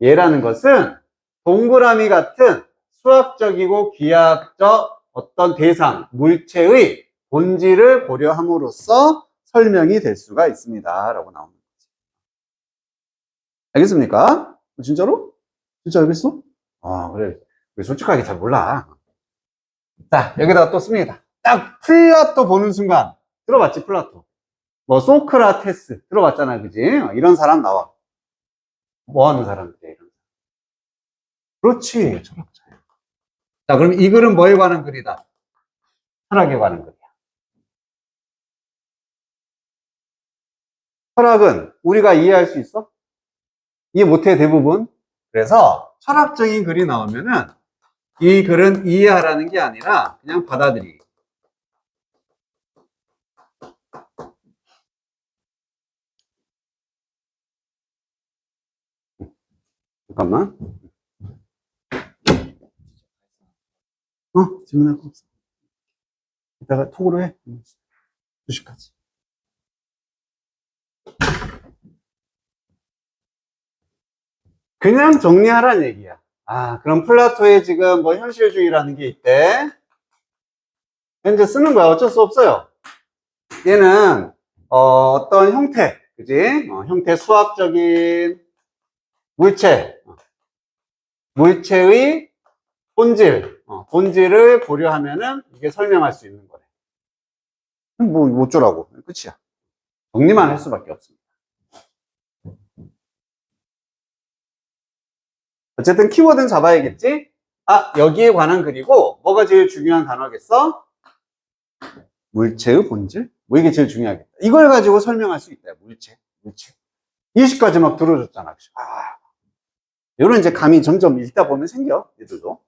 얘라는 것은 동그라미 같은 수학적이고 기하학적 어떤 대상, 물체의 본질을 고려함으로써 설명이 될 수가 있습니다. 라고 나옵니다. 알겠습니까? 진짜로? 진짜 알겠어? 그래. 솔직하게 잘 몰라. 자, 여기다가 또 씁니다. 딱 플라토 보는 순간. 들어봤지, 플라토? 소크라테스. 들어봤잖아, 그지? 이런 사람 나와. 뭐 하는 사람들이야, 이런 사람. 그렇지, 철학자야. 자, 그럼 이 글은 뭐에 관한 글이다? 철학에 관한 글이야. 철학은 우리가 이해할 수 있어? 이해 못해, 대부분. 그래서 철학적인 글이 나오면은 이 글은 이해하라는 게 아니라 그냥 받아들이기. 잠깐만. 질문할 거 없어. 이따가 톡으로 해. 2시까지. 그냥 정리하라는 얘기야. 그럼 플라토에 지금 현실주의라는 게 있대. 현재 쓰는 거야. 어쩔 수 없어요. 얘는 어떤 형태, 그지? 형태 수학적인 물체의 본질을 고려하면은 이게 설명할 수 있는 거래. 어쩌라고. 끝이야. 정리만 할 수밖에 없습니다. 어쨌든 키워드는 잡아야겠지? 여기에 관한 글이고, 뭐가 제일 중요한 단어겠어? 물체의 본질? 이게 제일 중요하겠다. 이걸 가지고 설명할 수 있다. 물체. 20까지 막 들어줬잖아. 요런 이제 감이 점점 읽다 보면 생겨. 얘들도.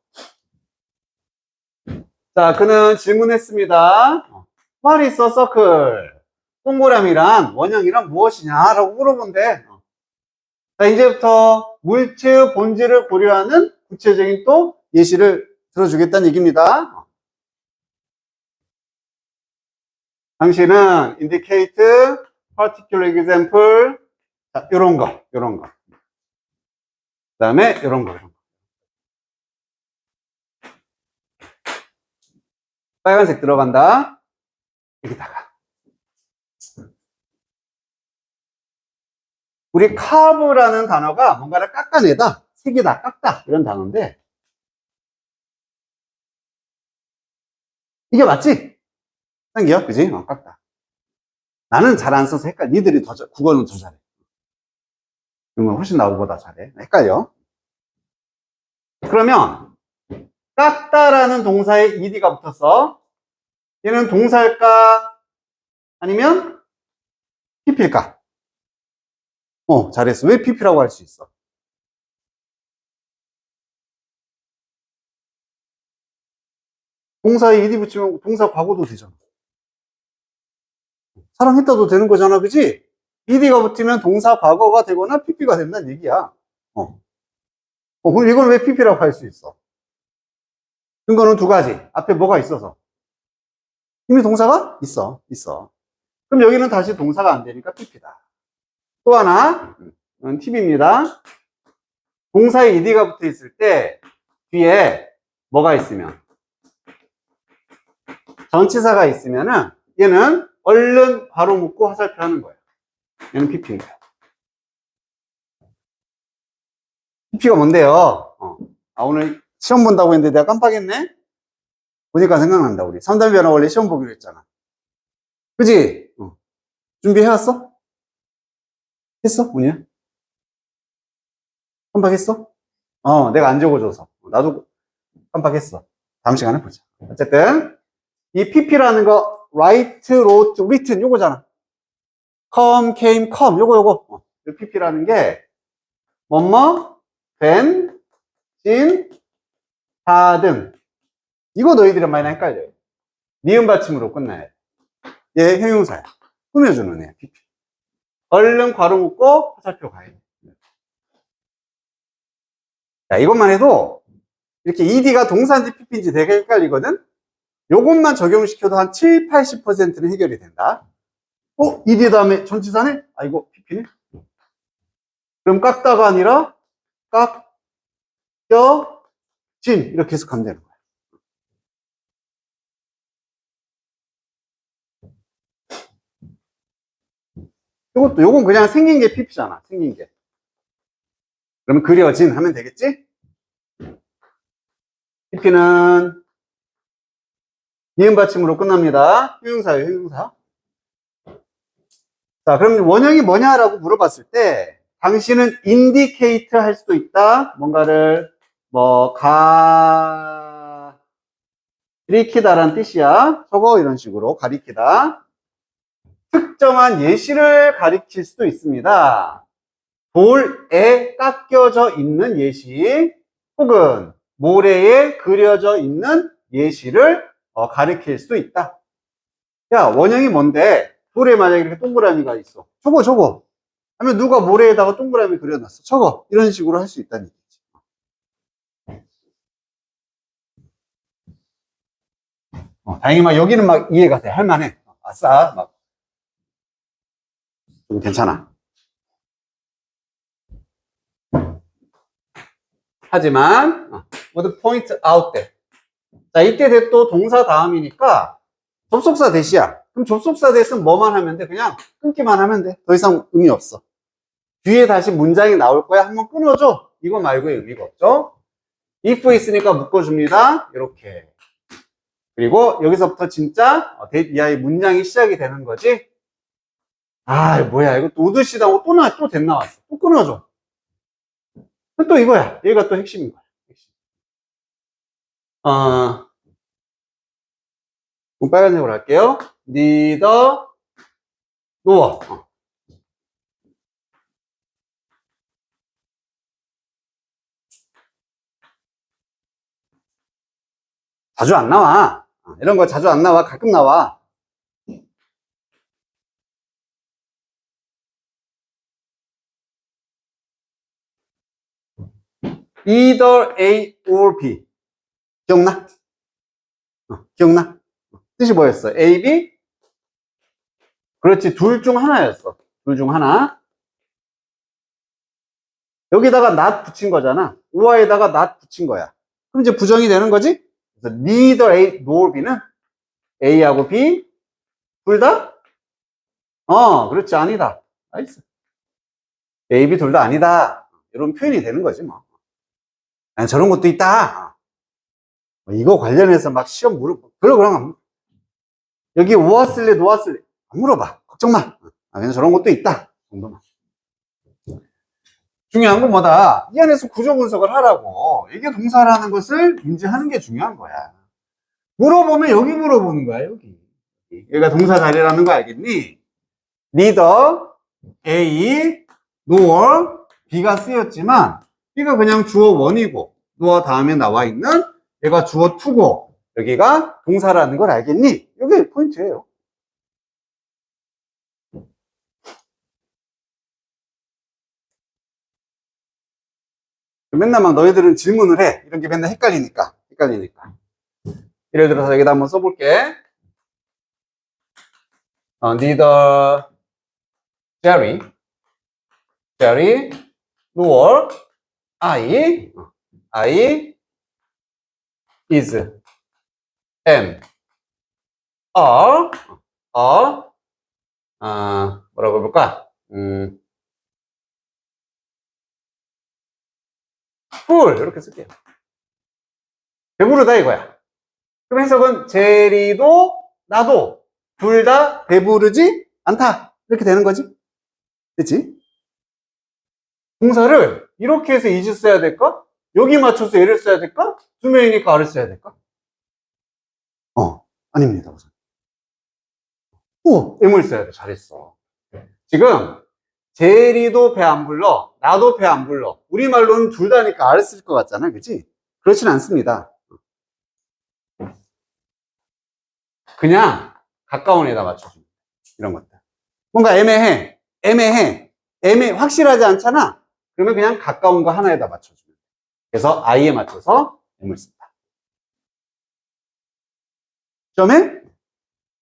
자, 그는 질문했습니다. What is a circle? 동그라미란, 원형이란 무엇이냐? 라고 물어본대. 자, 이제부터 물체의 본질을 고려하는 구체적인 또 예시를 들어주겠다는 얘기입니다. 당신은 indicate particular example. 자, 요런 거. 그 다음에 요런 거. 빨간색 들어간다. 여기다가. 우리 carve라는 단어가 뭔가를 깎아내다, 색이다, 깎다 이런 단어인데 이게 맞지? 생겨, 그지? 깎다. 나는 잘 안 써서 헷갈려. 니들이 국어는 더 잘해. 이런 건 훨씬 나보다 잘해. 헷갈려. 그러면 깎다라는 동사에 ed가 붙었어. 얘는 동사일까? 아니면 pp일까? 잘했어. 왜 pp라고 할 수 있어? 동사에 ed 붙이면 동사 과거도 되잖아. 사랑했다도 되는 거잖아, 그지? ed가 붙으면 동사 과거가 되거나 pp가 된다는 얘기야. 그럼 이건 왜 pp라고 할 수 있어? 근거는 두 가지. 앞에 뭐가 있어서. 이미 동사가 있어. 그럼 여기는 다시 동사가 안 되니까 pp다. 또 하나, 팁입니다. 동사에 ed가 붙어 있을 때 뒤에 뭐가 있으면, 전치사가 있으면은 얘는 얼른 바로 묻고 화살표 하는 거예요. 얘는 pp인 거예요. pp가 뭔데요? 오늘 시험 본다고 했는데 내가 깜빡했네? 보니까 생각난다. 우리 3단 변화 원래 시험 보기로 했잖아. 그지? 준비해왔어? 했어? 문이야? 깜빡했어? 내가 안 적어줘서. 나도 깜빡했어. 다음 시간에 보자. 어쨌든 이 pp라는 거 write, wrote, written 요거잖아. come, came, come 요거. 이 pp라는 게 뭐뭐, 된, 진, 다 등. 이거 너희들은 많이 헷갈려요. 니은 받침으로 끝나요. 얘 형용사야. 꾸며주는 애, pp. 얼른 괄호 묶고 화살표 가야 돼. 자, 이것만 해도 이렇게 ed가 동사인지 pp인지 되게 헷갈리거든? 요것만 적용시켜도 한 7, 80%는 해결이 된다. ed 다음에 전치사네? 이거 pp네? 그럼 깎다가 아니라 진 이렇게 해석하면 되는 거야. 요건 그냥 생긴 게 pp잖아. 생긴 게. 그러면 그려진 하면 되겠지? pp는 니은 받침으로 끝납니다. 형용사예요, 형용사. 자, 그럼 원형이 뭐냐라고 물어봤을 때 당신은 indicate 할 수도 있다. 뭔가를 가리키다라는 뜻이야. 저거 이런 식으로 가리키다. 특정한 예시를 가리킬 수도 있습니다. 돌에 깎여져 있는 예시 혹은 모래에 그려져 있는 예시를 가리킬 수도 있다. 야, 원형이 뭔데? 돌에 만약에 이렇게 동그라미가 있어. 저거. 하면 누가 모래에다가 동그라미 그려놨어. 저거. 이런 식으로 할 수 있다는 얘기지. 다행히 여기는 이해가 돼. 할만해. 아싸. 좀 괜찮아. 하지만, would point out there. 자, 이때 또 동사 다음이니까 접속사 대시야. 그럼 접속사 대시는 뭐만 하면 돼? 그냥 끊기만 하면 돼. 더 이상 의미 없어. 뒤에 다시 문장이 나올 거야. 한번 끊어줘. 이거 말고의 의미가 없죠. if 있으니까 묶어줍니다. 이렇게. 그리고 여기서부터 진짜 that 이하의 문장이 시작이 되는 거지. 뭐야. 이거 또 오드시다고 또 됐 나왔어. 또 끊어줘. 또 이거야. 얘가 또 핵심인 거야. 그럼 빨간색으로 할게요. neither nor. 자주 안 나와. 이런 거 자주 안 나와. 가끔 나와. either A or B. 기억나? 기억나? 뜻이 뭐였어? A, B? 그렇지. 둘 중 하나였어. 둘 중 하나. 여기다가 not 붙인 거잖아. 우아에다가 not 붙인 거야. 그럼 이제 부정이 되는 거지? 그래서 neither A nor B는 A하고 B 둘 다? 그렇지. 아니다. 나이스. A, B 둘 다 아니다. 이런 표현이 되는 거지 뭐. 아니, 저런 것도 있다. 이거 관련해서 막 시험 그럼 여기 오았을래 노았을래 안 물어봐. 걱정 마. 그냥 저런 것도 있다 정도만. 중요한 건 뭐다? 이 안에서 구조 분석을 하라고. 이게 동사라는 것을 인지하는 게 중요한 거야. 물어보면 여기 물어보는 거야. 여기. 얘가 동사 자리라는 거 알겠니? neither A nor B가 쓰였지만 B가 그냥 주어 1이고 nor 다음에 나와 있는 얘가 주어 2고 여기가 동사라는 걸 알겠니? 이게 포인트예요. 맨날 막 너희들은 질문을 해. 이런 게 맨날 헷갈리니까. 예를 들어서 여기다 한번 써볼게. neither Jerry nor I is am 뭐라고 해볼까? fool 이렇게 쓸게요. 배부르다 이거야. 그럼 해석은 제리도 나도 둘 다 배부르지 않다 이렇게 되는 거지. 그치? 동사를 이렇게 해서 is 써야 될까? 여기 맞춰서 얘를 써야 될까? 두 명이니까 R을 써야 될까? 아닙니다 우선. M을 써야 돼. 잘했어. 지금 제리도 배 안 불러 나도 배 안 불러 우리말로는 둘 다니까 R을 쓸 것 같잖아. 그치? 그렇진 않습니다. 그냥 가까운 애다 맞춰줍니다. 이런 것들. 뭔가 애매해. 확실하지 않잖아. 그러면 그냥 가까운 거 하나에다 맞춰줍니다. 그래서 I에 맞춰서 M을 씁니다. 점에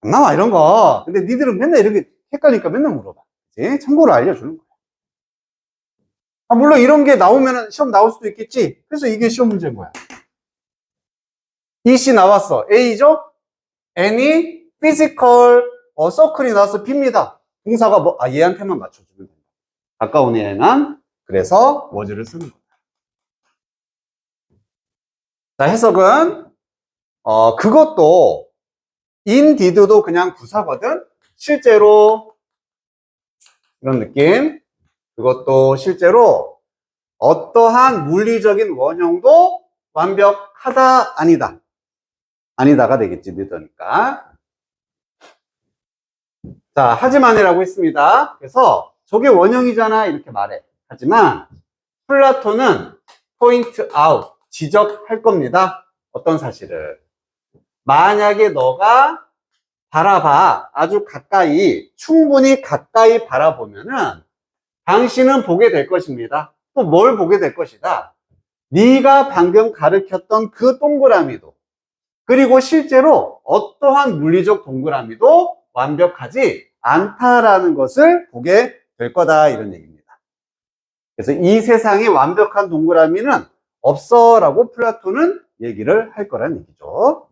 안 나와 이런 거. 근데 니들은 맨날 이렇게 헷갈리니까 맨날 물어봐. 그치? 참고로 알려주는 거야. 물론 이런 게 나오면 시험 나올 수도 있겠지. 그래서 이게 시험 문제인 거야. EC 나왔어. A죠? N이 physical circle이 나와서 B입니다. 동사가 얘한테만 맞춰주면 된다. 가까운 애는 그래서 was를 쓰는 거야. 자, 해석은 그것도 indeed도 그냥 부사거든. 실제로 이런 느낌. 그것도 실제로 어떠한 물리적인 원형도 완벽하다 아니다. 아니다가 되겠지. 늦으니까. 자, 하지만이라고 했습니다. 그래서 저게 원형이잖아 이렇게 말해. 하지만 플라톤은 포인트 아웃 지적할 겁니다. 어떤 사실을. 만약에 너가 바라봐 아주 가까이 충분히 가까이 바라보면은 당신은 보게 될 것입니다. 또 뭘 보게 될 것이다. 네가 방금 가르쳤던 그 동그라미도 그리고 실제로 어떠한 물리적 동그라미도 완벽하지 않다라는 것을 보게 될 거다 이런 얘기입니다. 그래서 이 세상에 완벽한 동그라미는 없어 라고 플라톤은 얘기를 할 거란 얘기죠.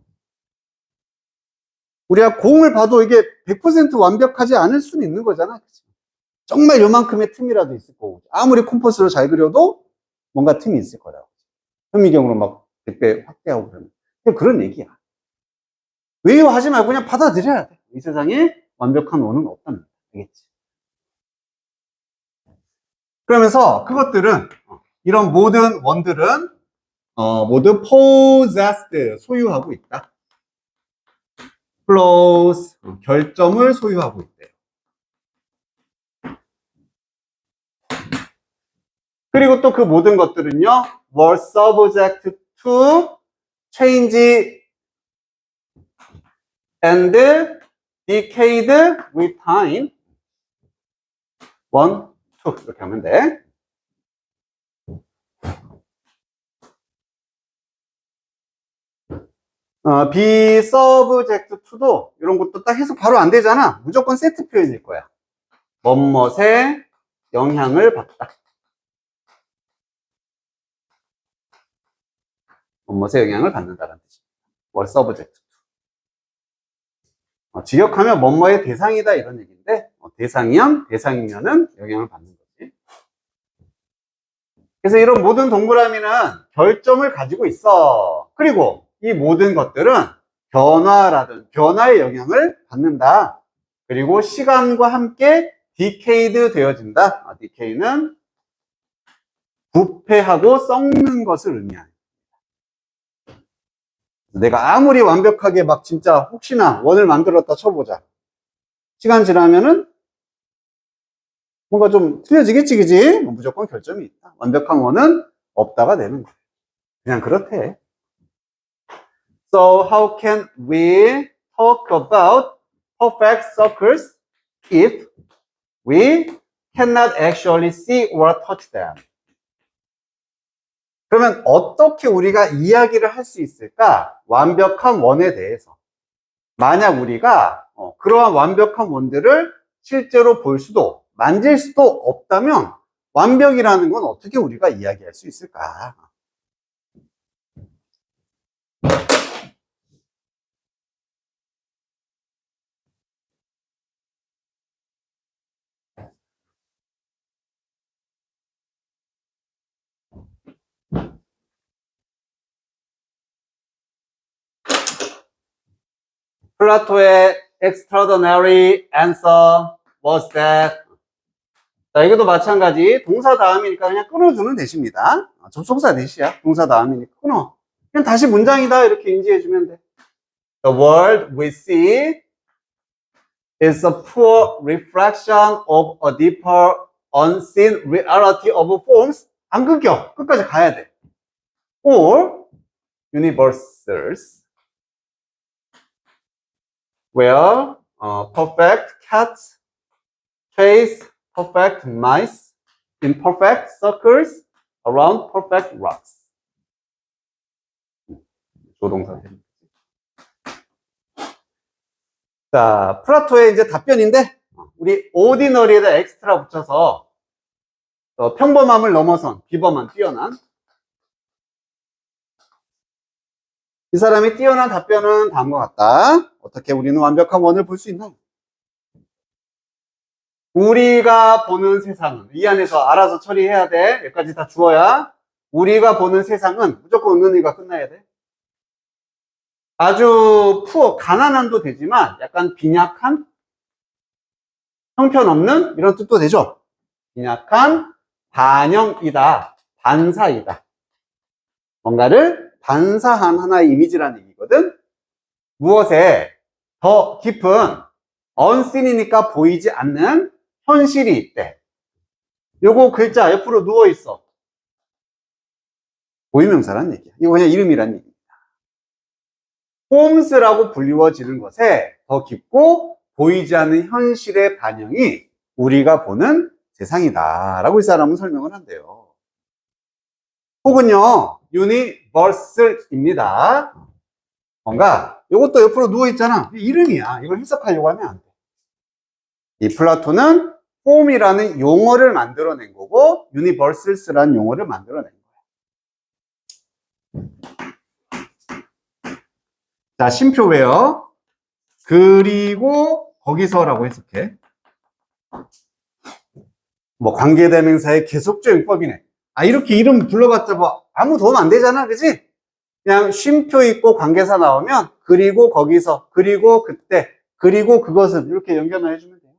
우리가 공을 봐도 이게 100% 완벽하지 않을 수는 있는 거잖아. 정말 요만큼의 틈이라도 있을 거고 아무리 컴퍼스로 잘 그려도 뭔가 틈이 있을 거라고. 현미경으로 막 100배 확대하고 그러면 그런 얘기야. 외유하지 말고 그냥 받아들여야 돼. 이 세상에 완벽한 원은 없다는 거야. 알겠지? 그러면서 그것들은 이런 모든 원들은 모두 possessed 소유하고 있다. 플로스 결점을 소유하고 있대요. 그리고 또 그 모든 것들은요 were subject to change and decayed with time. 1, 2 이렇게 하면 돼. be subject to도 이런 것도 딱 해석 바로 안 되잖아. 무조건 세트 표현일 거야. 뭐뭐에 영향을 받다. 뭐뭐에 영향을 받는다는 뜻입니다. what subject to. 직역하면 뭐뭐의 대상이다 이런 얘기인데 대상이면은 영향을 받는 거지. 그래서 이런 모든 동그라미는 결점을 가지고 있어. 그리고 이 모든 것들은 변화의 영향을 받는다. 그리고 시간과 함께 decayed 되어진다. decay는 부패하고 썩는 것을 의미합니다. 내가 아무리 완벽하게 막 진짜 혹시나 원을 만들었다 쳐보자. 시간 지나면은 뭔가 좀 틀려지겠지, 그지? 무조건 결점이 있다. 완벽한 원은 없다가 되는 거야. 그냥 그렇대. So how can we talk about perfect circles if we cannot actually see or touch them? 그러면 어떻게 우리가 이야기를 할 수 있을까? 완벽한 원에 대해서. 만약 우리가 그러한 완벽한 원들을 실제로 볼 수도 만질 수도 없다면 완벽이라는 건 어떻게 우리가 이야기할 수 있을까? 플라토의 extraordinary answer was that. 자, 이것도 마찬가지. 동사 다음이니까 그냥 끊어주면 되십니다. 접속사 대시야. 동사 다음이니까 끊어. 그냥 다시 문장이다 이렇게 인지해주면 돼. The world we see is a poor reflection of a deeper unseen reality of forms. 안 끊겨. 끝까지 가야 돼. Or universals where perfect cats chase perfect mice in perfect circles around perfect rocks. 조동사. 자, 플라토의 이제 답변인데, 우리 ordinary에다 extra 붙여서 평범함을 넘어선 비범한 뛰어난 이 사람이 뛰어난 답변은 다음과 같다. 어떻게 우리는 완벽한 원을 볼 수 있나? 우리가 보는 세상은 이 안에서 알아서 처리해야 돼. 여기까지 다 주어야. 우리가 보는 세상은 무조건 은은이가 끝나야 돼. 아주 가난한도 되지만 약간 빈약한, 형편없는 이런 뜻도 되죠. 빈약한 반영이다, 반사이다. 뭔가를 반사한 하나의 이미지라는 얘기거든. 무엇에 더 깊은 unseen이니까 보이지 않는 현실이 있대. 요거 글자 옆으로 누워있어. 고유명사란 얘기야. 이거 그냥 이름이란 얘기입니다. forms라고 불리워지는 것에 더 깊고 보이지 않는 현실의 반영이 우리가 보는 세상이다 라고 이 사람은 설명을 한대요. 혹은요 universal입니다. 뭔가 이것도 옆으로 누워있잖아. 이름이야. 이걸 해석하려고 하면 안 돼. 이 플라톤은 form이라는 용어를 만들어낸 거고 universals라는 용어를 만들어낸 거야. 자, 심표 외워. 그리고 거기서라고 해석해. 뭐 관계대명사의 계속조용법이네. 이렇게 이름 불러봤자 뭐 아무 도움 안 되잖아, 그지? 그냥 쉼표 있고 관계사 나오면 그리고 거기서, 그리고 그때, 그리고 그것은 이렇게 연결만 해주면 돼요.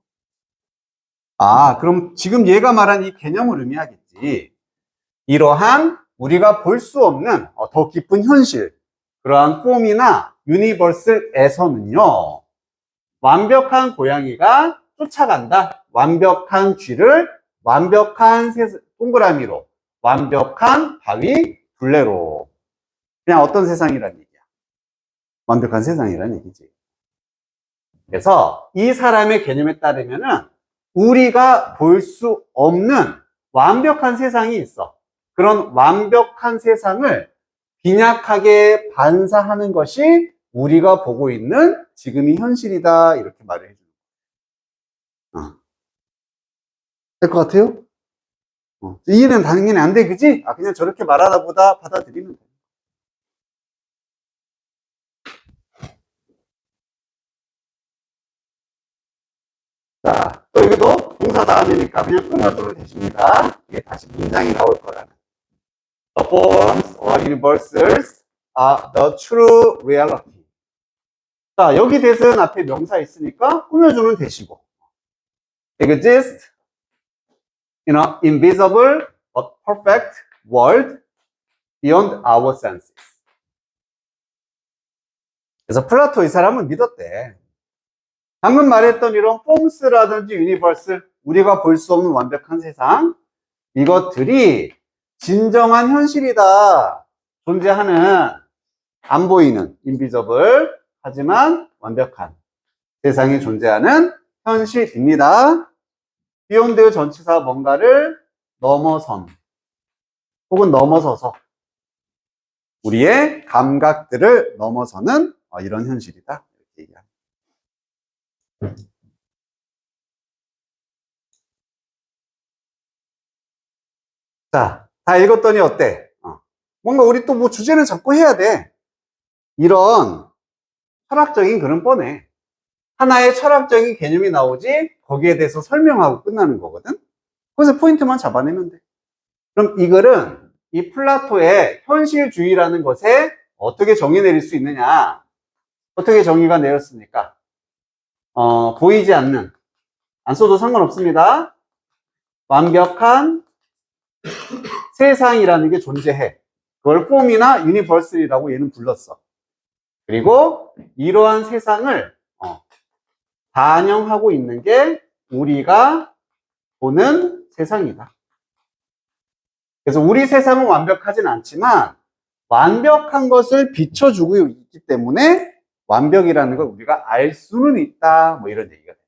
그럼 지금 얘가 말한 이 개념을 의미하겠지. 이러한 우리가 볼 수 없는 더 깊은 현실, 그러한 폼이나 유니버스에서는요 완벽한 고양이가 쫓아간다. 완벽한 쥐를 완벽한 동그라미로, 완벽한 바위 둘레로. 그냥 어떤 세상이란 얘기야. 완벽한 세상이란 얘기지. 그래서 이 사람의 개념에 따르면은 우리가 볼 수 없는 완벽한 세상이 있어. 그런 완벽한 세상을 빈약하게 반사하는 것이 우리가 보고 있는 지금이 현실이다. 이렇게 말을 해주는 거예요. 될 것 같아요? 이해는 당연히 안 돼, 그지? 그냥 저렇게 말하다 보다 받아들이면 돼. 자, 또 여기도 동사 다음이니까 그냥 끊어줘도 되십니다. 이게 다시 문장이 나올 거라는. The forms or universals are the true reality. 자, 여기 대신 앞에 명사 있으니까 꾸며주면 되시고. Exist in an invisible but perfect world beyond our senses. 그래서 플라토 이 사람은 믿었대. 방금 말했던 이런 폼스라든지 유니버스, 우리가 볼 수 없는 완벽한 세상, 이것들이 진정한 현실이다. 존재하는, 안 보이는, 인비저블, 하지만 완벽한 세상에 존재하는 현실입니다. 비욘드 전치사 뭔가를 넘어선, 혹은 넘어서서, 우리의 감각들을 넘어서는 이런 현실이다. 이렇게 얘기합니다. 자, 다 읽었더니 어때? 뭔가 우리 또 뭐 주제는 잡고 해야 돼. 이런 철학적인 글은 뻔해. 하나의 철학적인 개념이 나오지 거기에 대해서 설명하고 끝나는 거거든. 그래서 포인트만 잡아내면 돼. 그럼 이 글은 이 플라토의 현실주의라는 것에 어떻게 정의 내릴 수 있느냐? 어떻게 정의가 내렸습니까? 보이지 않는, 안 써도 상관없습니다. 완벽한 세상이라는 게 존재해. 그걸 폼이나 유니버설이라고 얘는 불렀어. 그리고 이러한 세상을 반영하고 있는 게 우리가 보는 세상이다. 그래서 우리 세상은 완벽하진 않지만 완벽한 것을 비춰주고 있기 때문에 완벽이라는 걸 우리가 알 수는 있다. 뭐 이런 얘기가 돼요.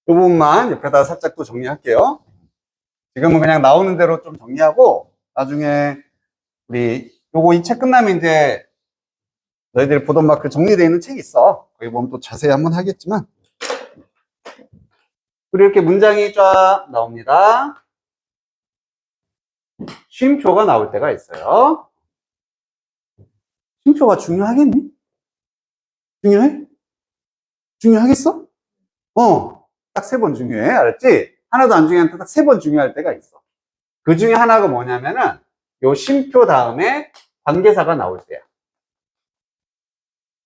이 부분만 옆에다 살짝 또 정리할게요. 지금은 그냥 나오는 대로 좀 정리하고 나중에 우리 요거 이 책 끝나면 이제 너희들이 보던 막 그 정리되어 있는 책이 있어. 거기 보면 또 자세히 한번 하겠지만 그리고 이렇게 문장이 쫙 나옵니다. 쉼표가 나올 때가 있어요. 쉼표가 중요하겠니? 중요해? 중요하겠어? 딱 3번 중요해. 알았지? 하나도 안 중요한데 딱 3번 중요할 때가 있어. 그 중에 하나가 뭐냐면은 요 쉼표 다음에 관계사가 나올 때야.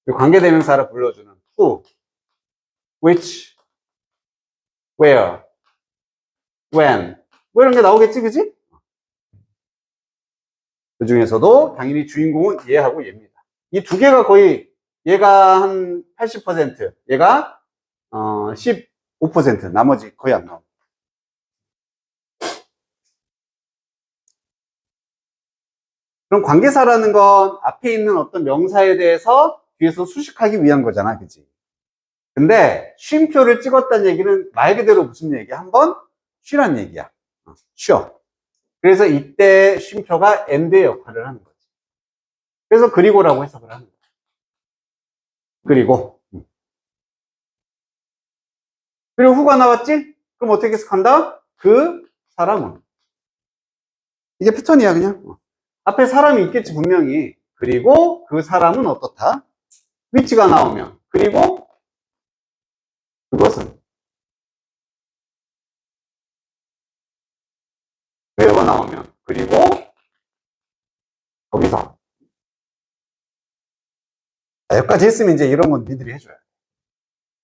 관계대명사를 불러주는 who, which, where, when 뭐 이런 게 나오겠지, 그지? 그 중에서도 당연히 주인공은 얘하고 얘입니다. 이 두 개가 거의 얘가 한 80%, 얘가 15%, 나머지 거의 안 나옵니다. 그럼 관계사라는 건 앞에 있는 어떤 명사에 대해서 뒤에서 수식하기 위한 거잖아, 그치? 근데 쉼표를 찍었다는 얘기는 말 그대로 무슨 얘기야? 한번 쉬란 얘기야. 쉬어. 그래서 이때 쉼표가 and의 역할을 하는 거지. 그래서 그리고라고 해석을 하는 거야. 그리고 후가 나왔지? 그럼 어떻게 해석한다? 그 사람은. 이게 패턴이야, 그냥. 앞에 사람이 있겠지, 분명히. 그리고 그 사람은 어떻다? 위치가 나오면. 그리고 그것은. where가 나오면. 그리고 거기서. 자, 여기까지 했으면 이제 이런 건 니들이 해줘야 돼.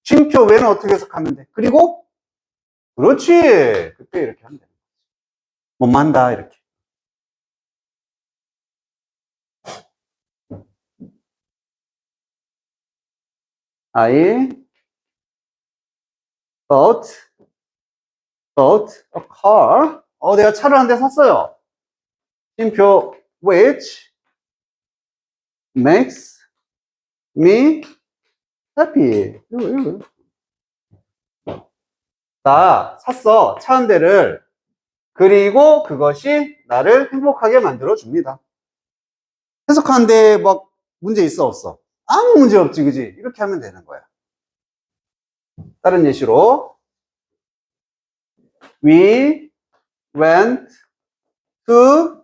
쉼표 외는 어떻게 해석하면 돼? 그리고 그렇지. 그때 이렇게 하면 돼. 못 만다 이렇게. I bought a car. 내가 차를 한 대 샀어요. 쉼표 which makes me happy. 나 샀어. 차 한 대를. 그리고 그것이 나를 행복하게 만들어줍니다. 해석하는데 막 문제 있어, 없어? 아무 문제 없지, 그지? 이렇게 하면 되는 거야. 다른 예시로. We went to,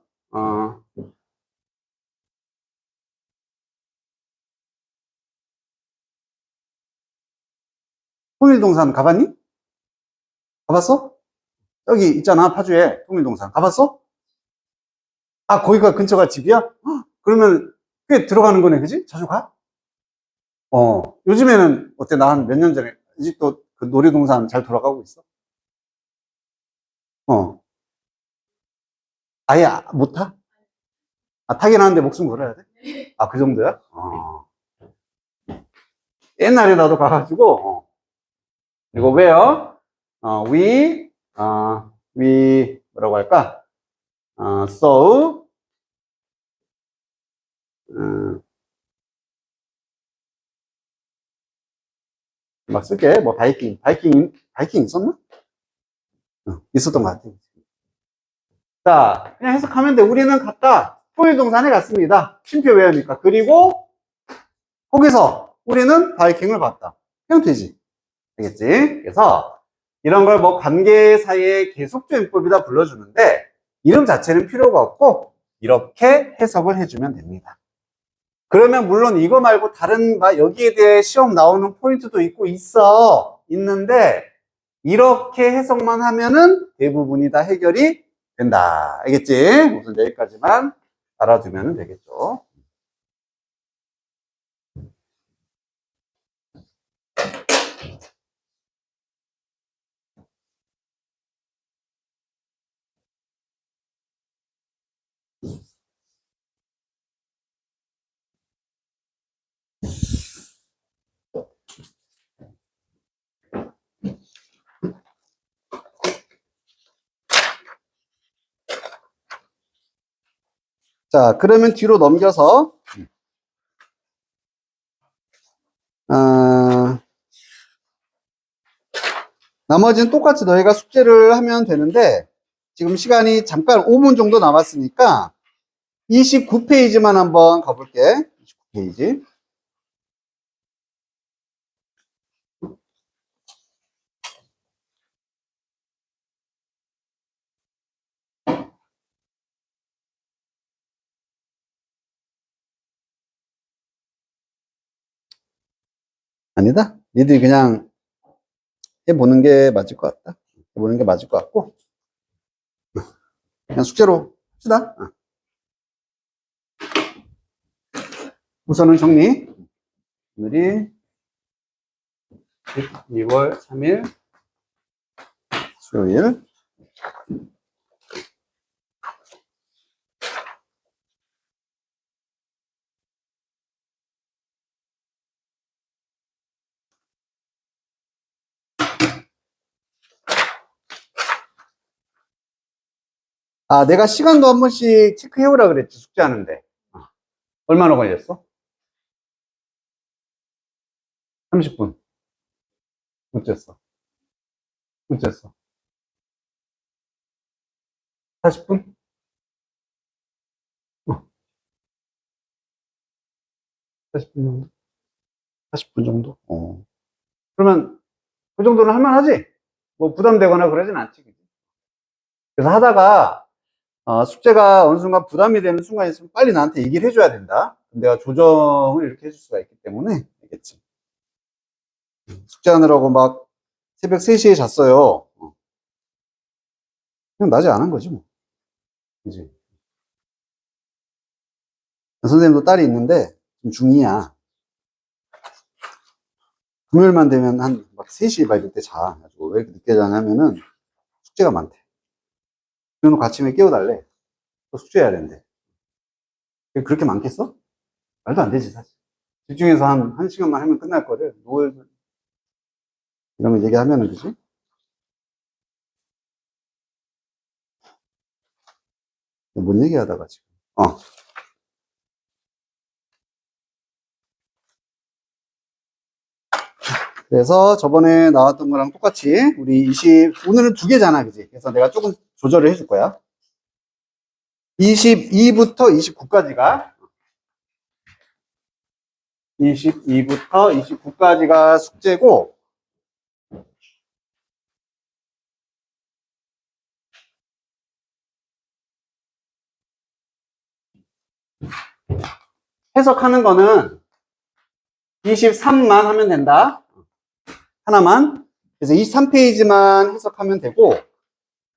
통일동산 가봤니? 가봤어? 여기 있잖아, 파주에 통일동산. 가봤어? 아, 거기가 근처가 집이야? 헉, 그러면 꽤 들어가는 거네, 그지? 자주 가? 요즘에는 어때? 나 한 몇 년 전에 아직도 그 놀이동산 잘 돌아가고 있어? 어, 아예 못 타? 아, 타긴 하는데 목숨 걸어야 돼? 아, 그 정도야? 옛날에 나도 가가지고, 이거 왜요? We, we, 뭐라고 할까? So, 막 쓸게. 뭐, 바이킹 있었나? 있었던 것 같아. 자, 그냥 해석하면 돼. 우리는 갔다. 통일동산에 갔습니다. 쉼표 외우니까. 그리고, 거기서 우리는 바이킹을 봤다. 그냥 되지. 알겠지? 그래서, 이런 걸 뭐 관계사의 계속조용법이다 불러주는데, 이름 자체는 필요가 없고, 이렇게 해석을 해주면 됩니다. 그러면 물론 이거 말고 다른 여기에 대해 시험 나오는 포인트도 있는데 이렇게 해석만 하면은 대부분이 다 해결이 된다. 알겠지? 우선 여기까지만 알아두면 되겠죠. 자, 그러면 뒤로 넘겨서 나머지는 똑같이 너희가 숙제를 하면 되는데 지금 시간이 잠깐 5분 정도 남았으니까 29페이지만 한번 가볼게. 29페이지. 아니다. 니들이 그냥 해보는 게 맞을 것 같다. 해보는 게 맞을 것 같고 그냥 숙제로 합시다. 우선은 정리. 오늘이 12월 3일 수요일. 아, 내가 시간도 한 번씩 체크해오라 그랬지, 숙제하는데. 얼마나 걸렸어? 30분. 어쨌어? 어쨌어? 40분? 40분 정도? 40분 정도? 그러면 그 정도는 할만하지? 뭐 부담되거나 그러진 않지. 그래서 하다가 숙제가 어느 순간 부담이 되는 순간이 있으면 빨리 나한테 얘기를 해줘야 된다. 내가 조정을 이렇게 해줄 수가 있기 때문에 알겠지? 숙제하느라고 막 새벽 3시에 잤어요. 그냥 낮에 안 한 거지 뭐. 그지? 선생님도 딸이 있는데 좀 중2야. 금요일만 되면 한 막 3시 막 이럴 때 자. 가지고 왜 이렇게 늦게 자냐면은 숙제가 많대. 그래놓고 아침에 깨워달래. 또 숙제해야 된대. 그렇게 많겠어? 말도 안 되지, 사실. 집중해서 한 1시간만 하면 끝날 거를, 이런 거 얘기하면은, 그지? 뭔 얘기 하다가 지금. 그래서 저번에 나왔던 거랑 똑같이 우리 오늘은 2개잖아, 그지? 그래서 내가 조금 조절을 해줄 거야. 22부터 29까지가 숙제고, 해석하는 거는 23만 하면 된다. 하나만. 그래서 23페이지만 해석하면 되고,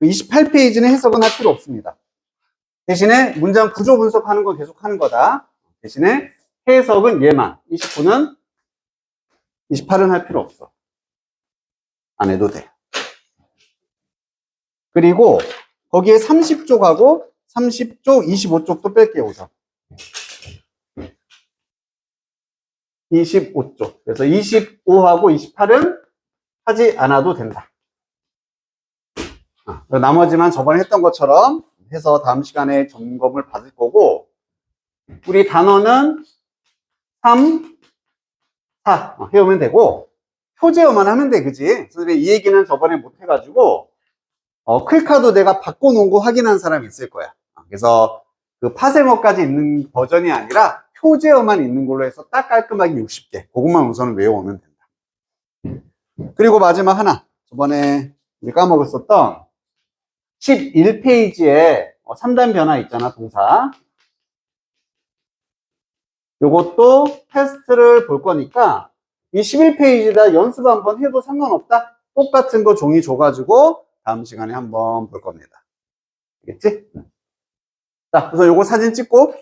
28페이지는 해석은 할 필요 없습니다. 대신에 문장 구조 분석하는 거 계속 하는 거다. 대신에 해석은 얘만. 29는, 28은 할 필요 없어. 안 해도 돼. 그리고 거기에 30쪽하고 30쪽, 25쪽도 뺄게요, 우선. 25쪽. 그래서 25하고 28은 하지 않아도 된다. 나머지만 저번에 했던 것처럼 해서 다음 시간에 점검을 받을 거고, 우리 단어는 3, 4 해오면 되고, 표제어만 하면 돼, 그지? 선생님 이 얘기는 저번에 못 해가지고, 클카도 내가 바꿔놓은 거 확인한 사람이 있을 거야. 그래서 그 파세모까지 있는 버전이 아니라 표제어만 있는 걸로 해서 딱 깔끔하게 60개. 그것만 우선은 외워오면 된다. 그리고 마지막 하나. 저번에 우리 까먹었었던 11페이지에 3단 변화 있잖아, 동사. 요것도 테스트를 볼 거니까 이 11페이지다 연습 한번 해도 상관없다. 똑같은 거 종이 줘가지고 다음 시간에 한번 볼 겁니다. 알겠지? 자, 우선 요거 사진 찍고